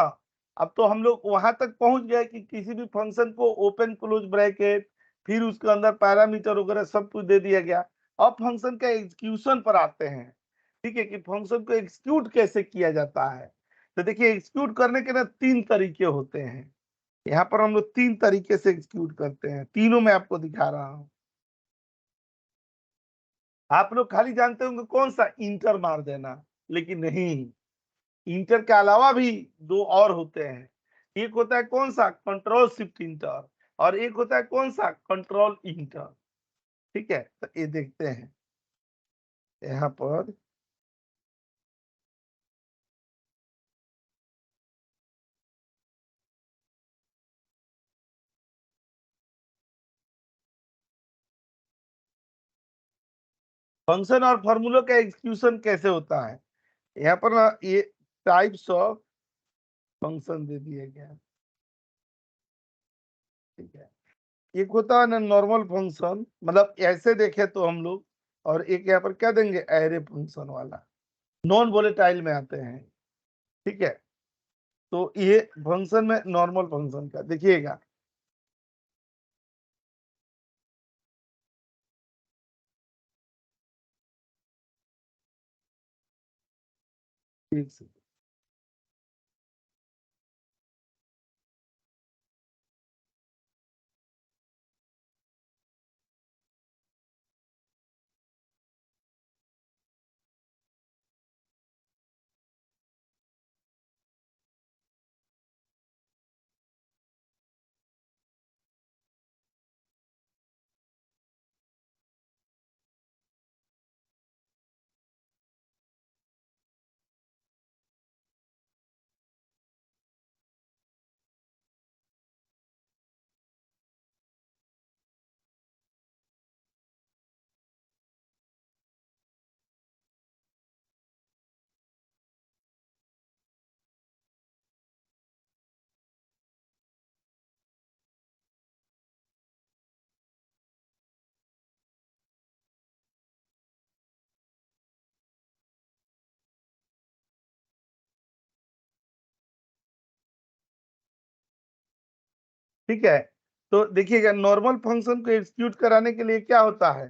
अब तो हम लोग वहां तक पहुंच गए कि किसी भी फंक्शन को ओपन क्लोज ब्रैकेट, फिर उसके अंदर पैरामीटर वगैरह सब कुछ दे दिया गया। अब फंक्शन का एग्जीक्यूशन पर आते हैं। ठीक है, कि फंक्शन को एग्जीक्यूट कैसे किया जाता है। तो देखिए एग्जीक्यूट करने के ना 3 तरीके होते हैं। यहाँ पर हम लोग 3 तरीके से एग्जीक्यूट करते हैं, तीनों मैं आपको दिखा रहा हूँ। आप लोग खाली जानते होंगे कौन सा, इंटर मार देना, लेकिन नहीं, इंटर के अलावा भी 2 और होते हैं। एक होता है कौन सा, कंट्रोल शिफ्ट इंटर, और एक होता है कौन सा, कंट्रोल इंटर। ठीक है, तो ये देखते हैं यहाँ पर। फंक्शन और फॉर्मूलों का एग्जीक्यूशन कैसे होता है, यहाँ पर ना ये टाइप्स ऑफ फंक्शन दे दिए गया। ठीक है, एक होता है ना नॉर्मल फंक्शन, मतलब ऐसे देखे तो हम लोग, और एक यहाँ पर क्या देंगे, एरे फंक्शन वाला, नॉन वोलेटाइल में आते हैं। ठीक है, तो ये फंक्शन में नॉर्मल फंक्शन का देखिएगा, एक से ठीक है, तो देखिएगा नॉर्मल फंक्शन को एग्जीक्यूट कराने के लिए क्या होता है,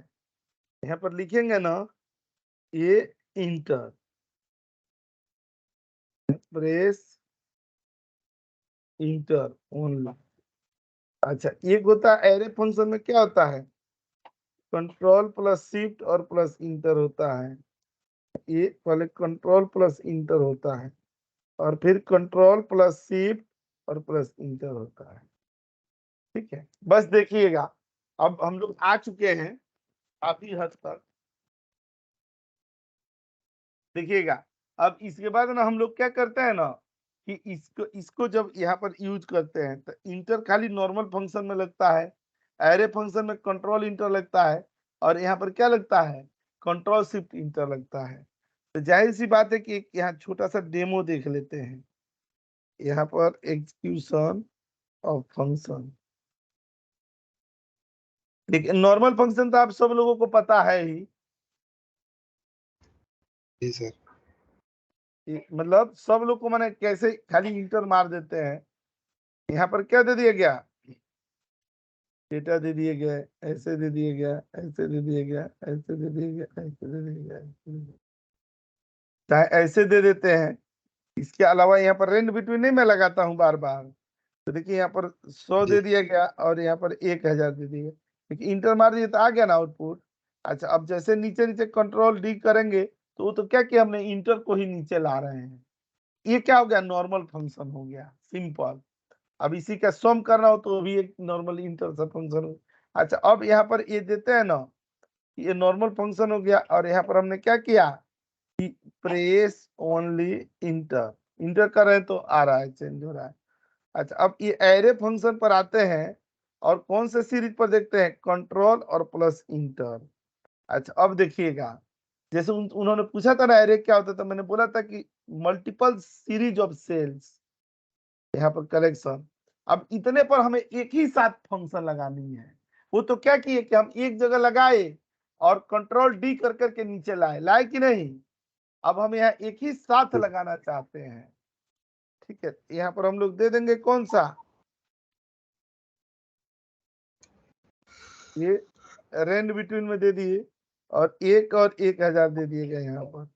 यहाँ पर लिखेंगे ना, ये इंटर प्रेस इंटर ओनली। अच्छा, एक होता है एरे फंक्शन में क्या होता है, कंट्रोल प्लस शिफ्ट और प्लस इंटर होता है। ये पहले कंट्रोल प्लस इंटर होता है, और फिर कंट्रोल प्लस शिफ्ट और प्लस इंटर होता है। ठीक है, बस देखिएगा अब हम लोग आ चुके हैं काफी हद तक। देखिएगा अब इसके बाद ना हम लोग क्या करते हैं ना, कि इसको जब यहाँ पर यूज करते हैं तो इंटर खाली नॉर्मल फंक्शन में लगता है, एरे फंक्शन में कंट्रोल इंटर लगता है, और यहाँ पर क्या लगता है, कंट्रोल शिफ्ट इंटर लगता है। तो जाहिर सी बात है कि एक यहाँ छोटा सा डेमो देख लेते हैं। यहाँ पर एग्जीक्यूशन ऑफ फंक्शन, देखिए नॉर्मल फंक्शन तो आप सब लोगों को पता है ही, जी सर। मतलब सब लोग को मैंने कैसे खाली इंटर मार देते हैं। यहाँ पर क्या दे दिया गया, डेटा दे दिए गए, ऐसे दे दिए गया, ऐसे दे दिए गया, ऐसे दे दिए गया, ऐसे दे दिए गया, ऐसे दे दिए गया। चाहे ऐसे दे देते हैं, इसके अलावा यहाँ पर रेंज बिटवीन नहीं मैं लगाता हूँ बार बार। तो देखिए यहाँ पर 100 दे दिया गया और यहाँ पर 1000 दे दिया, लेकिन इंटर मार दिए तो आ गया ना आउटपुट। अच्छा, अब जैसे नीचे नीचे कंट्रोल डी करेंगे तो वो तो क्या किया हमने, इंटर को ही नीचे ला रहे हैं। ये क्या हो गया, नॉर्मल फंक्शन हो गया, सिंपल। अब इसी का सम करना हो तो भी एक नॉर्मल इंटर सा फंक्शन हो। अच्छा, अब यहाँ पर ये देते हैं ना, ये नॉर्मल फंक्शन हो गया, और यहाँ पर हमने क्या किया कि प्रेस ओनली इंटर, इंटर कर रहे हैं तो आ रहा है, चेंज हो रहा है। अच्छा, अब ये एरे फंक्शन पर आते हैं और कौन से सीरीज पर देखते हैं, कंट्रोल और प्लस इंटर। अच्छा, अब देखिएगा, जैसे उन्होंने पूछा था ना एरे क्या होता था, मैंने बोला था कि मल्टीपल सीरीज ऑफ सेल्स, यहाँ पर करेक्शन। अब इतने पर हमें एक ही साथ फंक्शन लगानी है। वो तो क्या किए कि हम एक जगह लगाए और कंट्रोल डी कर करके नीचे लाए कि नहीं। अब हम यहाँ एक ही साथ लगाना चाहते हैं, ठीक है। यहाँ पर हम लोग दे देंगे कौन सा, ये रेंज बिटवीन में दे दिए, और 1000 दे दिए गए यहाँ पर।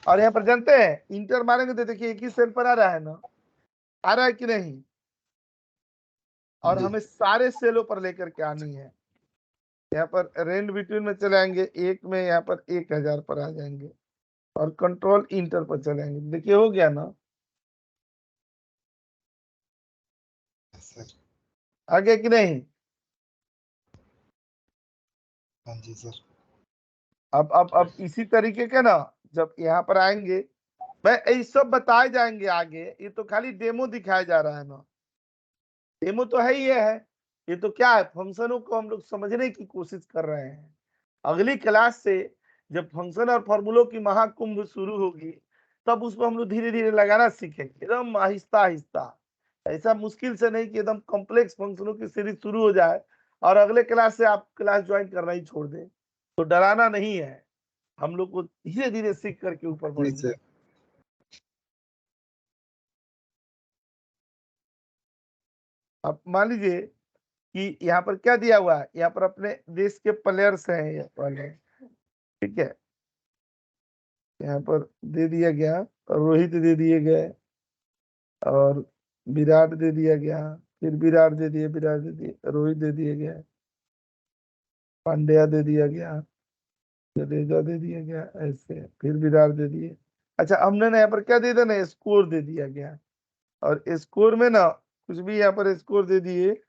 और यहाँ पर जानते हैं इंटर मारेंगे तो देखिए एक ही सेल पर आ रहा है ना, आ रहा है कि नहीं। और जी। हमें सारे सेलों पर लेकर के आनी है। यहाँ पर रेंज बिटवीन में चलाएंगे, एक में यहाँ पर 1000 पर आ जाएंगे, और कंट्रोल इंटर पर चलेंगे। देखिए हो गया ना, सर। आगे कि नहीं। हाँ जी सर। अब इसी तरीके के ना, जब यहाँ पर आएंगे, मैं ये सब बताए जाएंगे आगे, ये तो खाली डेमो दिखाया जा रहा है ना, डेमो तो है ही है। ये तो क्या है, फंक्शनों को हम लोग समझने की कोशिश कर रहे हैं। अगली क्लास से जब फंक्शन और फॉर्मूलों की महाकुंभ शुरू होगी, तब उसको हम लोग धीरे धीरे लगाना सीखेंगे, एकदम आहिस्ता आहिस्ता। ऐसा मुश्किल से नहीं कि एकदम कॉम्प्लेक्स फंक्शनों की सीरीज शुरू हो जाए और अगले क्लास से आप क्लास ज्वाइन करना ही छोड़ दें। तो डराना नहीं है, हम लोग को धीरे धीरे सीख करके ऊपर जी बढ़ेंगे। सर। अब मान लीजिए कि यहाँ पर क्या दिया हुआ है, यहाँ पर अपने देश के प्लेयर्स हैं ये वाले, ठीक है। यहाँ पर दे दिया गया, रोहित दे दिए गए, और विराट दे दिया गया, फिर विराट दे दिए, विराट दे दिए, रोहित दे दिए गया, पांड्या दे दिया गया, जडेजा दे दिया गया, ऐसे फिर विराट दे दिए। अच्छा, हमने ना यहाँ पर क्या दे दिया ना, स्कोर दे दिया गया, और स्कोर में ना कुछ भी यहाँ पर स्कोर दे दिए,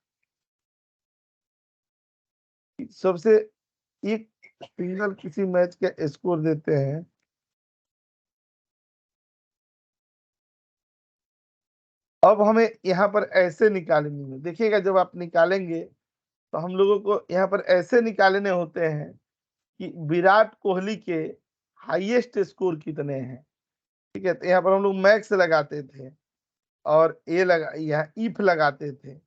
सबसे एक सिंगल किसी मैच का स्कोर देते हैं। अब हमें यहाँ पर ऐसे निकालेंगे, देखिएगा जब आप निकालेंगे तो हम लोगों को यहाँ पर ऐसे निकालने होते हैं कि विराट कोहली के हाईएस्ट स्कोर कितने हैं, ठीक है। तो यहाँ पर हम लोग मैक्स लगाते थे, और ए लगा, यहाँ इफ लगाते थे,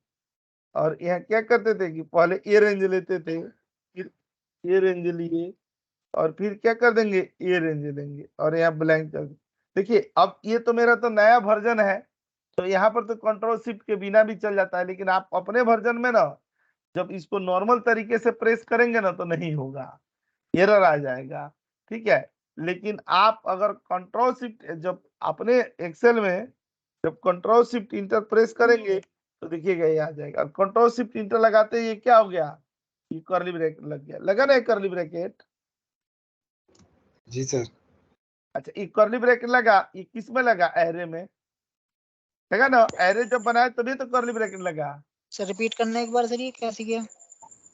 और यहाँ क्या करते थे कि पहले ए रेंज लेते थे, फिर ए रेंज लिए, और फिर क्या कर देंगे, ए रेंज लेंगे, और यहाँ ब्लैंक कर। देखिए अब ये तो मेरा तो नया वर्जन है, तो यहाँ पर तो कंट्रोल शिफ्ट के बिना भी चल जाता है, लेकिन आप अपने वर्जन में ना जब इसको नॉर्मल तरीके से प्रेस करेंगे ना तो नहीं होगा, एरर आ जाएगा, ठीक है। लेकिन आप अगर कंट्रोल शिफ्ट जब अपने एक्सेल में जब कंट्रोल शिफ्ट इंटर प्रेस करेंगे तो देखिएगा ये आ जाएगा। कंट्रोल शिफ्ट इंटर लगाते ही ये क्या हो गया, ये कर्ली ब्रैकेट लग गया, लगा ना कर्ली ब्रैकेट। जी सर। अच्छा, ये कर्ली ब्रैकेट लगा, ये किस में लगा, एरे में लगा ना, एरे जब बनाए तभी तो कर्ली ब्रैकेट लगा। सर रिपीट करना एक बार सर, ये कैसे किया।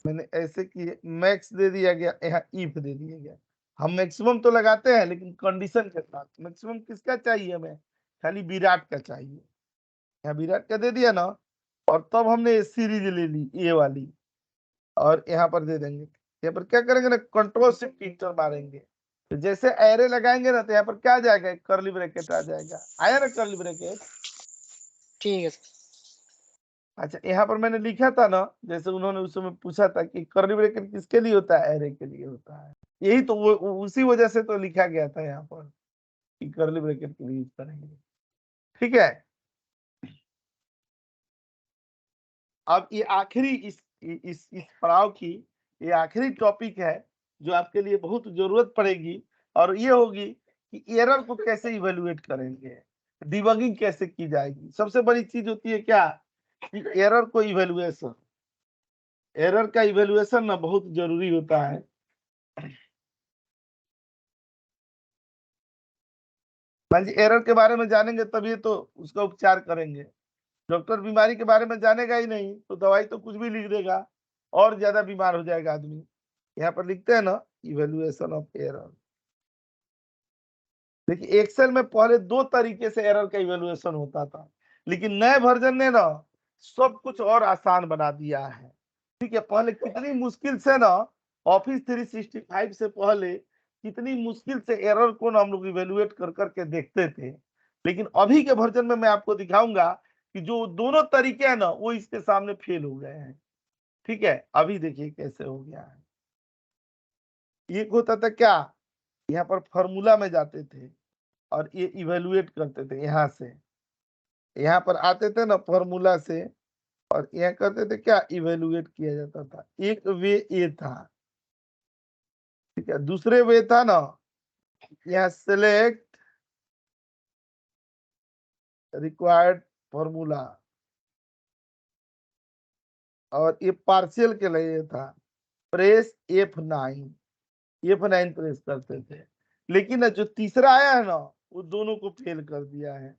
मैंने ऐसे किए, मैक्स दे दिया गया, यहाँ इफ दे दिया गया। हम मैक्सिमम तो लगाते हैं लेकिन कंडीशन के साथ। मैक्सिमम किसका चाहिए हमें, खाली विराट का चाहिए, यहाँ विराट का दे दिया ना, और तब हमने ये सीरीज ले ली ये वाली, और यहाँ पर दे देंगे। यहाँ पर क्या करेंगे ना, कंट्रोल शिफ्ट इंटर मारेंगे, तो जैसे एरे लगाएंगे ना तो यहाँ पर क्या आ जाएगा, कर्ली ब्रैकेट आ जाएगा। आया ना कर्ली ब्रैकेट। ठीक है सर। अच्छा, यहाँ पर मैंने लिखा था ना, जैसे उन्होंने उस समय पूछा था कि कर्ली ब्रैकेट किसके लिए होता है, एरे के लिए होता है। यही तो वो उसी वजह से तो लिखा गया था यहाँ पर कि कर्ली ब्रैकेट के लिए यूज करेंगे, ठीक है। अब ये आखिरी इस पड़ाव की ये आखिरी टॉपिक है जो आपके लिए बहुत जरूरत पड़ेगी, और ये होगी कि एरर को कैसे इवेलुएट करेंगे, डिबगिंग कैसे की जाएगी। सबसे बड़ी चीज होती है क्या, कि एरर को इवेलुएशन, एरर का इवेलुएशन ना बहुत जरूरी होता है। मान लीजिए एरर के बारे में जानेंगे तभी तो उसका उपचार करेंगे। डॉक्टर बीमारी के बारे में जानेगा ही नहीं तो दवाई तो कुछ भी लिख देगा, और ज्यादा बीमार हो जाएगा आदमी। यहाँ पर लिखते हैं ना इवेल्युएशन ऑफ एरर। देखिए एक्सेल में पहले 2 तरीके से एरर का इवेल्युएशन होता था, लेकिन नए वर्जन ने ना सब कुछ और आसान बना दिया है। ठीक है, पहले कितनी मुश्किल से ना ऑफिस 365 से पहले कितनी मुश्किल से एरर को ना हम लोग इवेल्युएट कर करके देखते थे, लेकिन अभी के वर्जन में मैं आपको दिखाऊंगा कि जो दोनों तरीके हैं ना वो इसके सामने फेल हो गए हैं। ठीक है, अभी देखिए कैसे हो गया है। एक होता था क्या, यहाँ पर फॉर्मूला में जाते थे और ये इवेल्युएट करते थे, यहाँ से यहाँ पर आते थे ना फॉर्मूला से, और यहाँ करते थे क्या, इवेल्युएट किया जाता था। एक वे ये था, ठीक है। दूसरे वे था ना, यहाँ सेलेक्ट रिक्वायर्ड फॉर्मूला, और ये पार्शियल के लिए था, प्रेस F9 प्रेस करते थे। लेकिन जो तीसरा आया है ना वो दोनों को फेल कर दिया है।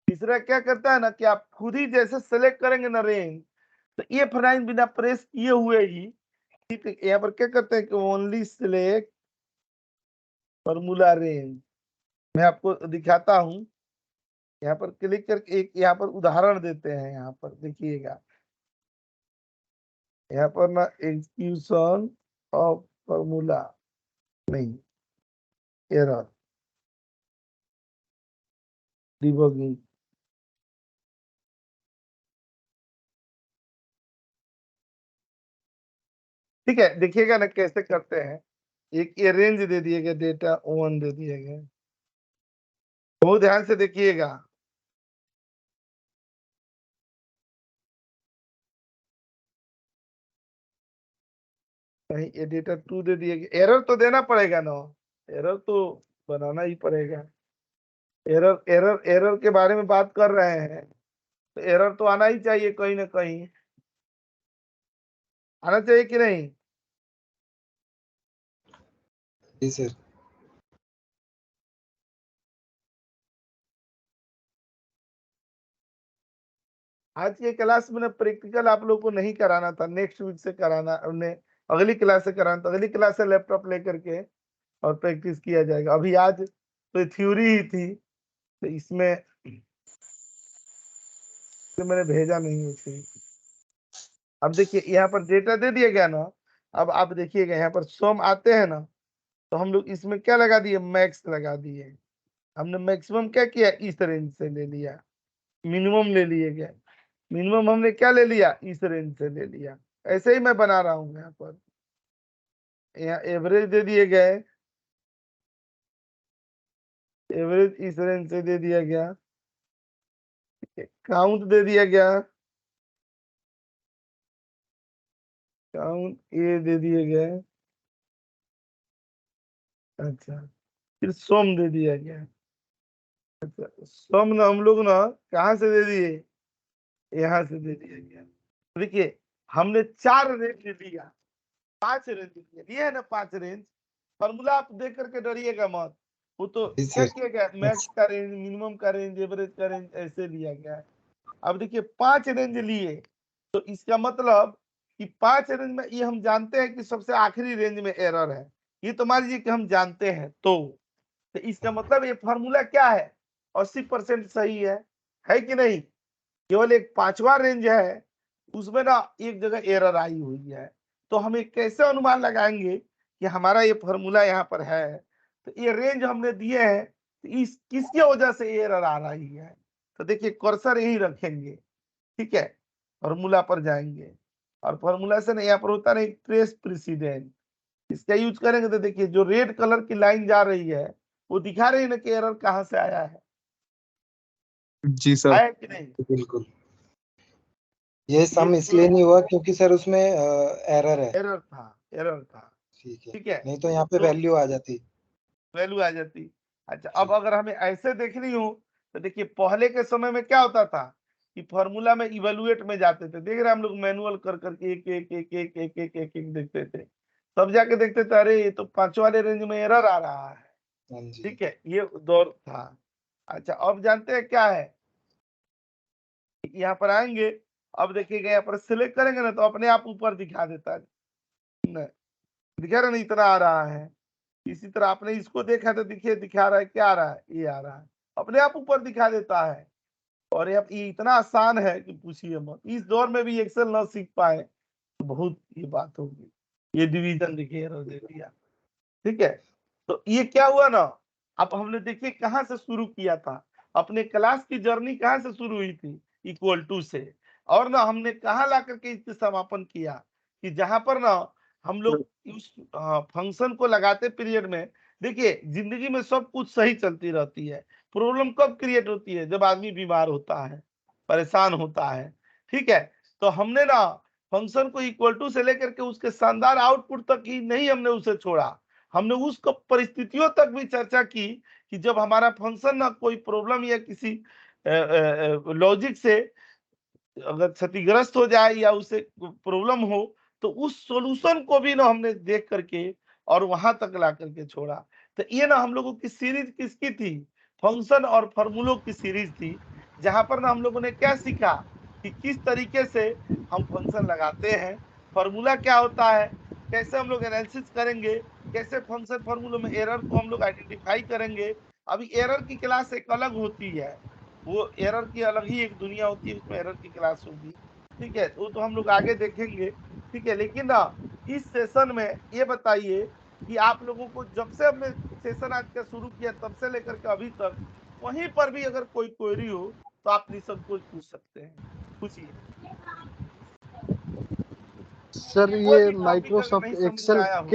तीसरा क्या करता है ना कि आप खुद ही जैसे सेलेक्ट करेंगे ना रेंज, तो F9 बिना प्रेस किए हुए ही, ठीक है, यहाँ पर क्या करते हैं कि ओनली सिलेक्ट फॉर्मूला रेंज। मैं आपको दिखाता हूं, यहाँ पर क्लिक करके एक यहाँ पर उदाहरण देते हैं। यहाँ पर देखिएगा, यहाँ पर ना एग्जीक्यूशन ऑफ फॉर्मूला नहीं, एरर डिबगिंग। ठीक है, देखिएगा ना कैसे करते हैं। एक ये रेंज दे दिए गए, डेटा 1 दे दिए गए, बहुत ध्यान से देखिएगा। कहीं ये डेटा 2 दे दिए गए, एरर तो देना पड़ेगा ना, एरर तो बनाना ही पड़ेगा। एरर एरर एरर के बारे में बात कर रहे हैं तो एरर तो आना ही चाहिए, कहीं ना कहीं आना चाहिए कि नहीं। जी सर। आज के क्लास में ना प्रैक्टिकल आप लोग को नहीं कराना था, नेक्स्ट वीक से कराना, उन्हें अगली क्लास से कराना था। अगली क्लास से लैपटॉप लेकर के और प्रैक्टिस किया जाएगा। अभी आज तो थ्योरी ही थी, तो इसमें तो मैंने भेजा नहीं उसे। अब देखिए यहाँ पर डेटा दे दिया गया ना, अब आप देखिएगा यहाँ पर सम आते हैं ना, तो हम लोग इसमें क्या लगा दिए, मैक्स लगा दिए। हमने मैक्सिमम क्या किया, इस रेंज से ले लिया, मिनिमम ले लिए गए, मिनिमम हमने क्या ले लिया, इस रेंज से ले लिया। ऐसे ही मैं बना रहा हूँ। यहाँ पर यहाँ एवरेज दे दिए गए, एवरेज इस रेंज से दे दिया गया, काउंट दे दिया गया, काउंट ये दे दिए गए, अच्छा, फिर सम दे दिया गया। अच्छा, सम ना हम लोग ना कहाँ से दे दिए, यहाँ से दे दिया गया। देखिए हमने 4 रेंज लिया, 5 रेंज लिया है ना, 5 रेंज। फॉर्मूला आप देख करके डरिएगा मत, वो तो जी क्या सर। किया गया, मैक्स का रेंज, मिनिमम का रेंज, एवरेज का रेंज ऐसे लिया गया है। अब देखिए 5 रेंज लिए, तो इसका मतलब कि 5 रेंज में ये हम जानते हैं कि सबसे आखिरी रेंज में एरर है, ये तो मान लीजिए कि हम जानते हैं, तो इसका मतलब ये फॉर्मूला क्या है, 80% सही है कि नहीं। केवल एक 5वां रेंज है, उसमें ना एक जगह एरर आई हुई है। तो हम एक कैसे अनुमान लगाएंगे कि हमारा ये फॉर्मूला यहाँ पर है, तो ये रेंज हमने दिए हैं, तो इस किसकी वजह से एरर आ रही है। तो देखिए कर्सर यही रखेंगे, ठीक है, फॉर्मूला पर जाएंगे, और फॉर्मूला से ना यहाँ पर होता नहीं ट्रेस प्रेसिडेंट, इसका यूज करेंगे तो देखिए जो रेड कलर की लाइन जा रही है वो दिखा रही है ना कि एरर कहाँ से आया है, जी सर। आया कि नहीं। बिल्कुल, ये सम इसलिए नहीं हुआ क्योंकि सर उसमें एरर है। एरर था, ठीक है, ठीक है, नहीं तो यहाँ पे तो वैल्यू आ जाती। वैल्यू आ जाती। अच्छा, अब अगर हमें ऐसे देखनी हो तो देखिए पहले के समय में क्या होता था कि फॉर्मूला में इवेलुएट में जाते थे, देख रहे हम लोग मैनुअल कर करके एक एक एक एक एक एक एक एक देखते थे, तब जाके देखते थे अरे ये तो 5 वाले रेंज में एरर आ रहा है। हाँ जी। ठीक है, ये दौर था। अच्छा अब जानते हैं क्या है, यहाँ पर आएंगे, अब देखिएगा यहाँ पर सिलेक्ट करेंगे ना तो अपने आप ऊपर दिखा देता है, नहीं दिखा रहा, नहीं इतना आ रहा है। इसी तरह आपने इसको देखा तो देखिए दिखा रहा है, क्या आ रहा है, ये आ रहा है, अपने आप ऊपर दिखा देता है। और ये इतना आसान है कि पूछिए मत। इस दौर में भी एक्सेल ना सीख पाए तो बहुत ये बात होगी। ये डिवीजन देखिए एरर दे दिया, ठीक है। तो ये क्या हुआ ना, अब हमने देखिए कहाँ से शुरू किया था, अपने क्लास की जर्नी कहाँ से शुरू हुई थी, इक्वल टू से, और ना हमने कहाँ ला करके इसके समापन किया कि जहां पर ना हम लोग उस फंक्शन को लगाते पीरियड में। देखिए जिंदगी में सब कुछ सही चलती रहती है, प्रॉब्लम कब क्रिएट होती है, जब आदमी बीमार होता है, परेशान होता है, ठीक है। तो हमने ना फंक्शन को इक्वल टू से लेकर के उसके शानदार आउटपुट तक ही नहीं हमने उसे छोड़ा, हमने उस परिस्थितियों तक भी चर्चा की कि जब हमारा फंक्शन ना कोई प्रॉब्लम या किसी लॉजिक से अगर क्षतिग्रस्त हो जाए या उसे प्रॉब्लम हो, तो उस सॉल्यूशन को भी ना हमने देख करके और वहां तक ला करके छोड़ा। तो ये ना हम लोगों की सीरीज किसकी थी, फंक्शन और फॉर्मूलों की सीरीज थी, जहां पर ना हम लोगों ने क्या सीखा कि किस तरीके से हम फंक्शन लगाते हैं, फॉर्मूला क्या होता है, कैसे हम लोग एनालिसिस करेंगे, कैसे फंक्शन फॉर्मूलों में एरर को हम लोग आइडेंटिफाई करेंगे। अभी एरर की क्लास एक अलग होती है, वो एरर की अलग ही एक दुनिया होती है, उसमें एरर की क्लास होगी, ठीक है। वो तो हम लोग आगे देखेंगे, ठीक है। लेकिन ना इस सेशन में ये बताइए कि आप लोगों को जब से हमने सेशन आज का शुरू किया तब से लेकर के अभी तक वहीं पर भी अगर कोई क्वेरी हो तो आप निसंकोच पूछ सकते हैं, पूछिए। सर कोई ये भी टॉपिक अगर माइक्रोसॉफ्ट नहीं समझ में एक्सेल आया हो।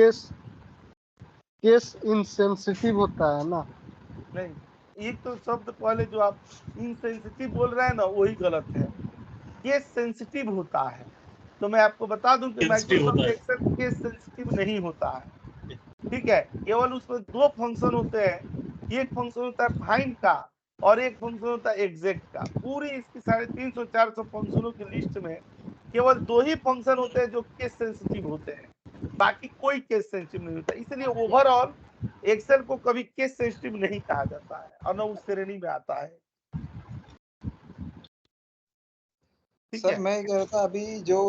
केस इनसेंसिटिव होता है ना? नहीं, एक तो शब्द पहले जो आप इनसेंसिटिव बोल रहे हैं ना वही गलत है, केस सेंसिटिव होता है। तो मैं आपको बता दूं कि माइक्रोसॉफ्ट एक्सेल केस सेंसिटिव नहीं होता है, ठीक है। केवल उसमें दो फंक्शन होते हैं, एक फंक्शन होता है फाइंड का और एक फंक्शन होता है एग्जैक्ट का। पूरी इसकी 350-400 फंक्शनों की लिस्ट में केवल दो ही फंक्शन होते हैं जो केस सेंसिटिव होते हैं, बाकी कोई केस सेंसिटिव नहीं होता। इसलिए ओवरऑल एक्सेल को कभी केस सेंसिटिव नहीं कहा जाता है और न उस श्रेणी में आता है, ठीक सर है। मैं कह रहा था अभी जो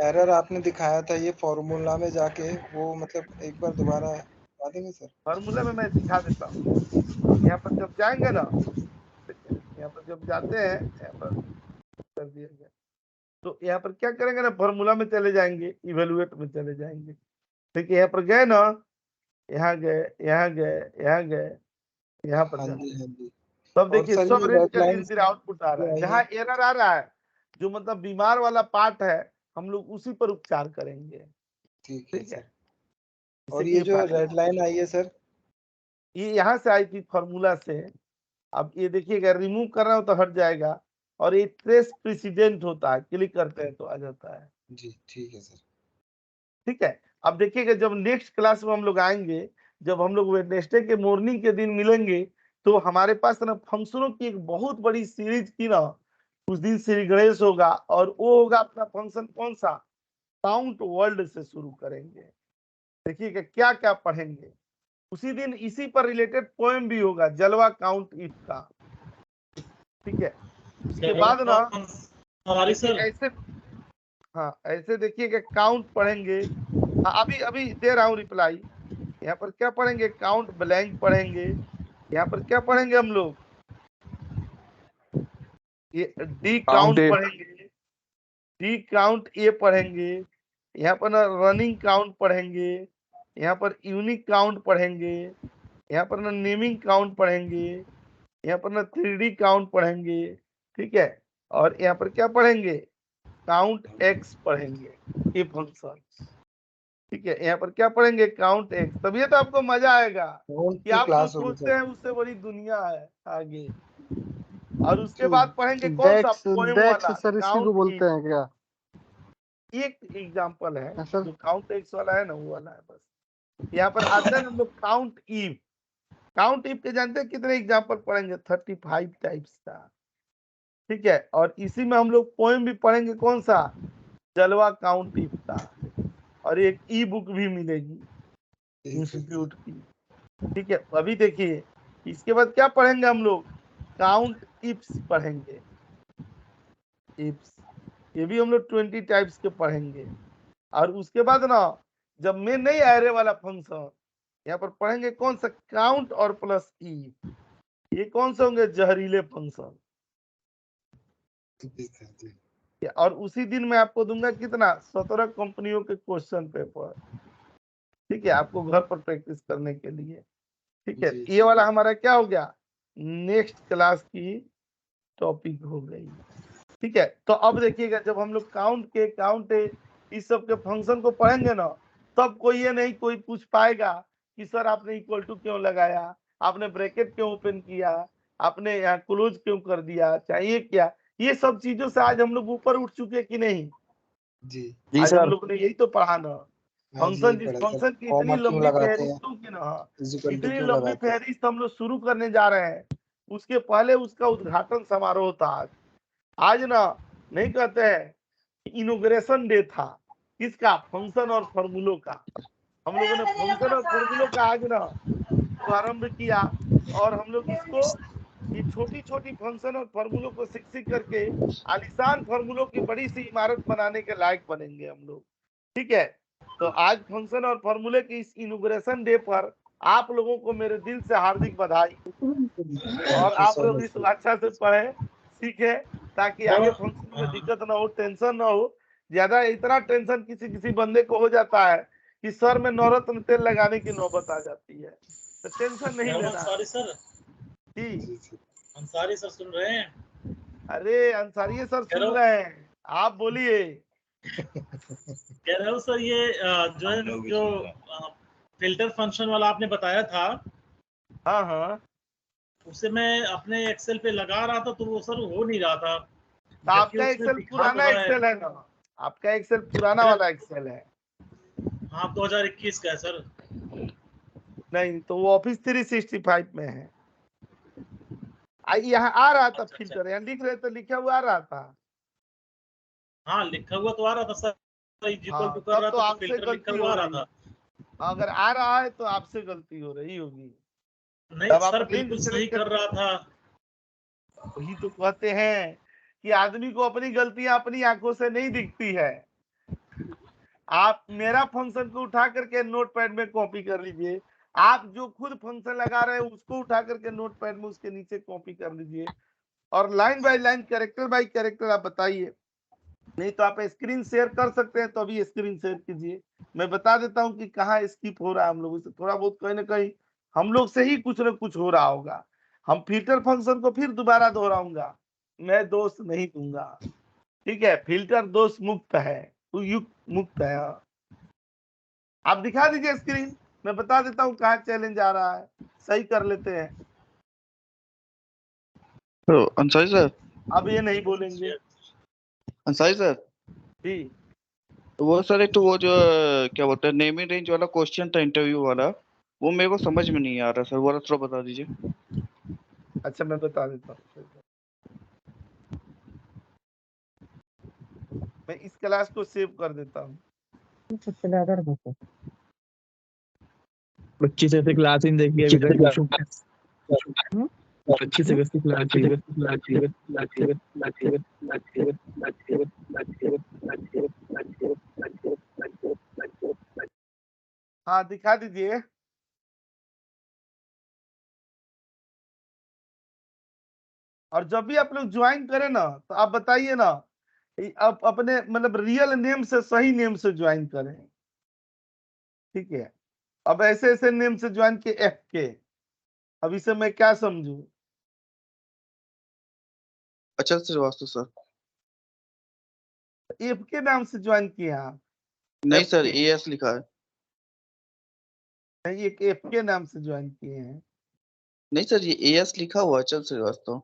एरर आपने दिखाया था ये फॉर्मूला में जाके, वो मतलब एक बार दोबारा बता देंगे सर? फॉर्मूला में मैं दिखा देता हूँ, यहाँ पर जब जाएंगे ना, यहाँ पर जब जाते हैं, यहाँ पर कर दिया गया, तो यहाँ पर क्या करेंगे ना, फॉर्मूला में चले जाएंगे, इवेलुएट में चले जाएंगे, ठीक है। यहाँ पर गए ना, यहाँ गए, यहाँ गए, यहाँ गए, यहाँ पर हाँ जाते जी, हैं, हाँ जी। तब और देखिए सर सब ये रेंज रेड का धीरे लाइंस धीरे आउटपुट आ रहा जो है। आई जहाँ है, एरर आ रहा है, जो मतलब बीमार वाला पार्ट है, हम लोग उसी पर उपचार करेंगे, ठीक है ठीक है। सर। इससे और ये ये जो फायदा, रेड लाइन आई है सर, ये यहाँ से आई थी फॉर्मूला से। अब ये देखिएगा रिमूव कर रहा हो तो हट जाएगा, और ये ट्रेस प्रेसिडेंट होता है, क्लिक करते हैं तो आ जाता है, जी ठीक है सर। ठीक है। अब देखिएगा जब नेक्स्ट क्लास में हम लोग आएंगे, जब हम लोग वेडनेसडे के मॉर्निंग के दिन मिलेंगे, तो हमारे पास ना फंक्शनों की एक बहुत बड़ी सीरीज की ना उस दिन श्री गणेश होगा, और वो होगा अपना फंक्शन कौन सा, काउंट वर्ल्ड से शुरू करेंगे। देखिएगा क्या क्या पढ़ेंगे उसी दिन, इसी पर रिलेटेड पोएम भी होगा, जलवा काउंट इफ का, ठीक है। उसके बाद ना हमारी देखिए सर ऐसे, हाँ ऐसे देखिएगा काउंट पढ़ेंगे। हाँ अभी अभी दे रहा हूँ रिप्लाई। यहाँ पर क्या पढ़ेंगे, काउंट ब्लैंक पढ़ेंगे। यहाँ पर क्या पढ़ेंगे हम लोग, ये डी काउंट काउंट ए। पढ़ेंगे, डी काउंट ए पढ़ेंगे। यहाँ पर ना रनिंग काउंट पढ़ेंगे, यहाँ पर यूनिक काउंट पढ़ेंगे, यहाँ पर ना नेमिंग काउंट पढ़ेंगे, यहाँ पर ना 3D काउंट पढ़ेंगे, ठीक है। और यहाँ पर क्या पढ़ेंगे, काउंट एक्स पढ़ेंगे, ये फंक्शन, ठीक है। यहाँ पर क्या पढ़ेंगे, काउंट एक्स। तभी तो आपको मजा आएगा काउंट कि की आप जो क्लास होगी सोचते सर। हैं उससे बड़ी दुनिया है आगे। और उसके बाद पढ़ेंगे कौन सा, डेक्स पोएम डेक्स वाला सर इसी को काउंट बोलते हैं क्या? एक एग्जांपल है, सर जो काउंट एक्स वाला है ना वो वाला है बस। यहाँ पर आते हैं हम लोग काउंट इफ। काउंट इफ के जानते हैं कितने एग्जांपल पढ़ेंगे, 35 टाइप्स का, ठीक है। और इसी में हम लोग पोएम भी पढ़ेंगे कौन सा, जलवा काउंट इफ का। और एक ई बुक भी मिलेगी ठीक है सर। इंस्टीट्यूट की, ठीक है। अभी देखिए इसके बाद क्या पढ़ेंगे हम लोग, काउंट इफ्स पढ़ेंगे। इफ्स ये भी हम लोग 20 टाइप्स के पढ़ेंगे। और उसके बाद ना जब मैं नहीं एरे वाला फंक्शन यहाँ पर पढ़ेंगे, कौन सा, काउंट और प्लस ई, ये कौन से होंगे, जहरीले फंक्शन। और उसी दिन मैं आपको दूंगा कितना, 17 कंपनियों के क्वेश्चन पेपर, ठीक है, आपको घर पर प्रैक्टिस करने के लिए। ठीक है, ये वाला हमारा क्या हो गया, नेक्स्ट क्लास की टॉपिक हो गई। ठीक है, तो अब देखिएगा जब हम लोग काउंट इस सब के फंक्शन को पढ़ेंगे ना, तब कोई ये नहीं कोई पूछ पाएगा कि सर आपने इक्वल टू क्यों लगाया, आपने ब्रैकेट क्यों ओपन किया, आपने यहाँ क्लोज क्यों कर दिया, चाहिए क्या, ये सब चीजों से आज हम लोग ऊपर उठ चुके कि नहीं। जी आज हम लोग ने यही तो पढ़ा ना, हाँ जी, फंक्शन जिस पढ़ा सर। फंक्शन की कॉमा इतनी क्यों लंबी लगाते हैं, फहरिस्त होगी ना, इज इक्वल टू इतनी क्यों लंबी लगाते हैं। फहरिस्त हम लोग शुरू करने जा रहे हैं, उसके पहले उसका उद्घाटन समारोह था आज ना, नहीं कहते हैं इनोग्रेशन डे था, किसका, फंक्शन और फॉर्मूलों का। हम लोगों ने फंक्शन और फॉर्मूलों का आज ना प्रारंभ किया, और हम लोग इसको ये छोटी छोटी फंक्शन और फॉर्मूलों को सीख सीख करके आलिशान फॉर्मूलों की बड़ी सी इमारत बनाने के लायक बनेंगे हम लोग। ठीक है, तो आज फंक्शन और फॉर्मूले की इस इनोग्रेशन डे पर आप लोगों को मेरे दिल से हार्दिक बधाई, और आप लोग इसको अच्छा से पढ़े सीखे, ताकि आगे फंक्शन में दिक्कत ना हो, टेंशन ना हो। ज्यादा इतना टेंशन किसी किसी बंदे को हो जाता है कि सर में नवरत्न तेल लगाने की नौबत आ जाती है, तो टेंशन नहीं लेना। अंसारी सर, जी अंसारी सर सुन रहे हैं? अरे अंसारी सर सुन रहे हैं, आप बोलिए। कह रहा हूँ सर ये जो है जो फिल्टर फंक्शन वाला आपने बताया था, हाँ हाँ, उसे मैं अपने एक्सेल पे लगा रहा था तो वो सर हो नहीं रहा था। तो आपका एक्सेल पुराना एक्सेल है ना, आपका एक्सेल पुराना वाला एक्सेल है। हाँ 2021 का है सर। नहीं तो वो ऑफिस 365 में है। यहाँ आ रहा था फिल्टर, यहाँ लिख रहे थे, लिखा हुआ आ रहा था। हाँ लिखा हुआ तो आ रहा था सर, हाँ, कर रहा तब तो था, आपसे फिल्टर लिखा गलती हुआ हो आ रहा रही है, था। अगर आ रहा है तो आपसे गलती हो रही होगी। नहीं तब सर आप बिल्कुल सही कर रहा था। वही तो कहते हैं कि आदमी को अपनी गलतियां अपनी आंखों से नहीं दिखती है। आप मेरा फंक्शन को उठा करके नोटपैड में कॉपी कर लीजिए, आप जो खुद फंक्शन लगा रहे हैं उसको उठा करके नोटपैड में उसके नीचे कॉपी कर लीजिए, और line by line, character bye character आप बताइए। नहीं तो आप स्क्रीन शेयर कर सकते हैं, तो अभी स्क्रीन शेयर कीजिए, मैं बता देता हूं कि कहाँ स्किप हो रहा है। हम लोगों से थोड़ा बहुत कहीं ना कहीं हम लोग से ही कुछ ना कुछ हो रहा होगा। हम फिल्टर फंक्शन को फिर दोबारा दोहराऊंगा, मैं दोष नहीं दूंगा। ठीक है, फिल्टर दोष मुक्त है, युक्त मुक्त है। आप दिखा दीजिए स्क्रीन, मैं बता देता हूँ कहाँ चैलेंज आ रहा है, सही कर लेते हैं। तो अंसारी सर, अब ये नहीं बोलेंगे अंसारी सर, जी। वो सर एक तो वो जो क्या बोलते हैं नेमिंग रेंज वाला क्वेश्चन था इंटरव्यू वाला, वो मेरे को समझ में नहीं आ रहा सर, वो थोड़ा बता दीजिए। अच्छा मैं बता देता हूँ, मैं इस क्लास को सेव कर देता हूँ। 25 ऐसे क्लास इन देखिए अभी तक पूछूं 25 अगस्त की हाँ दिखा दीजिए। और जब भी आप लोग ज्वाइन करें ना, तो आप बताइए ना, आप अपने मतलब रियल नेम से, सही नेम से ज्वाइन करें। ठीक है, अब ऐसे ऐसे नेम से ज्वाइन के एफ के, अब इसे मैं क्या समझू। अच्छा श्रीवास्तव सर। एफ के नाम से ज्वाइन किए आप? नहीं सर, एएस लिखा है। नहीं, एक एफ के नाम से ज्वाइन किए हैं। नहीं सर, ये एएस लिखा हुआ है अचल श्रीवास्तव।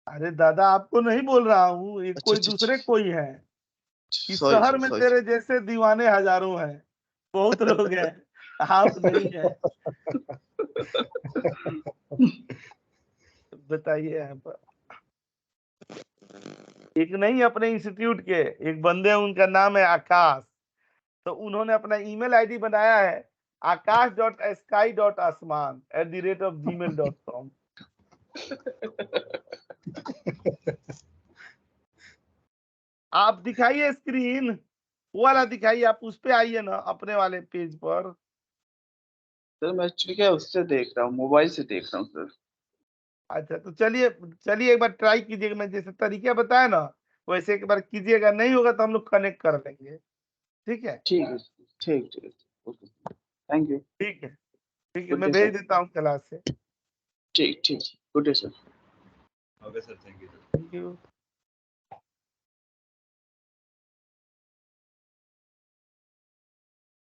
अरे दादा आपको नहीं बोल रहा हूँ, ये कोई दूसरे कोई है। इस शहर में तेरे जैसे दीवाने हजारों हैं, बहुत लोग हैं, आप नहीं है। बताइए यहाँ पर एक नहीं, अपने इंस्टीट्यूट के एक बंदे हैं, उनका नाम है आकाश, तो उन्होंने अपना ईमेल आईडी बनाया है, akash.sky.asman@gmail.com। आप दिखाइए स्क्रीन, वो वाला दिखाइए, आप उस पे आइए ना अपने वाले पेज पर। सर मैं एक्चुअली क्या उससे देख रहा हूँ, मोबाइल से देख रहा हूँ सर। अच्छा तो चलिए चलिए एक बार ट्राई कीजिएगा, मैं जैसे तरीका बताया ना वैसे एक बार कीजिएगा, नहीं होगा तो हम लोग कनेक्ट कर लेंगे, ठीक है? ठीक है ठीक ठीक, ओके थैंक यू। ठीक है गुड मैं डे भेज सर। देता हूँ क्लास से। ठीक ठीक, good day sir. Thank you.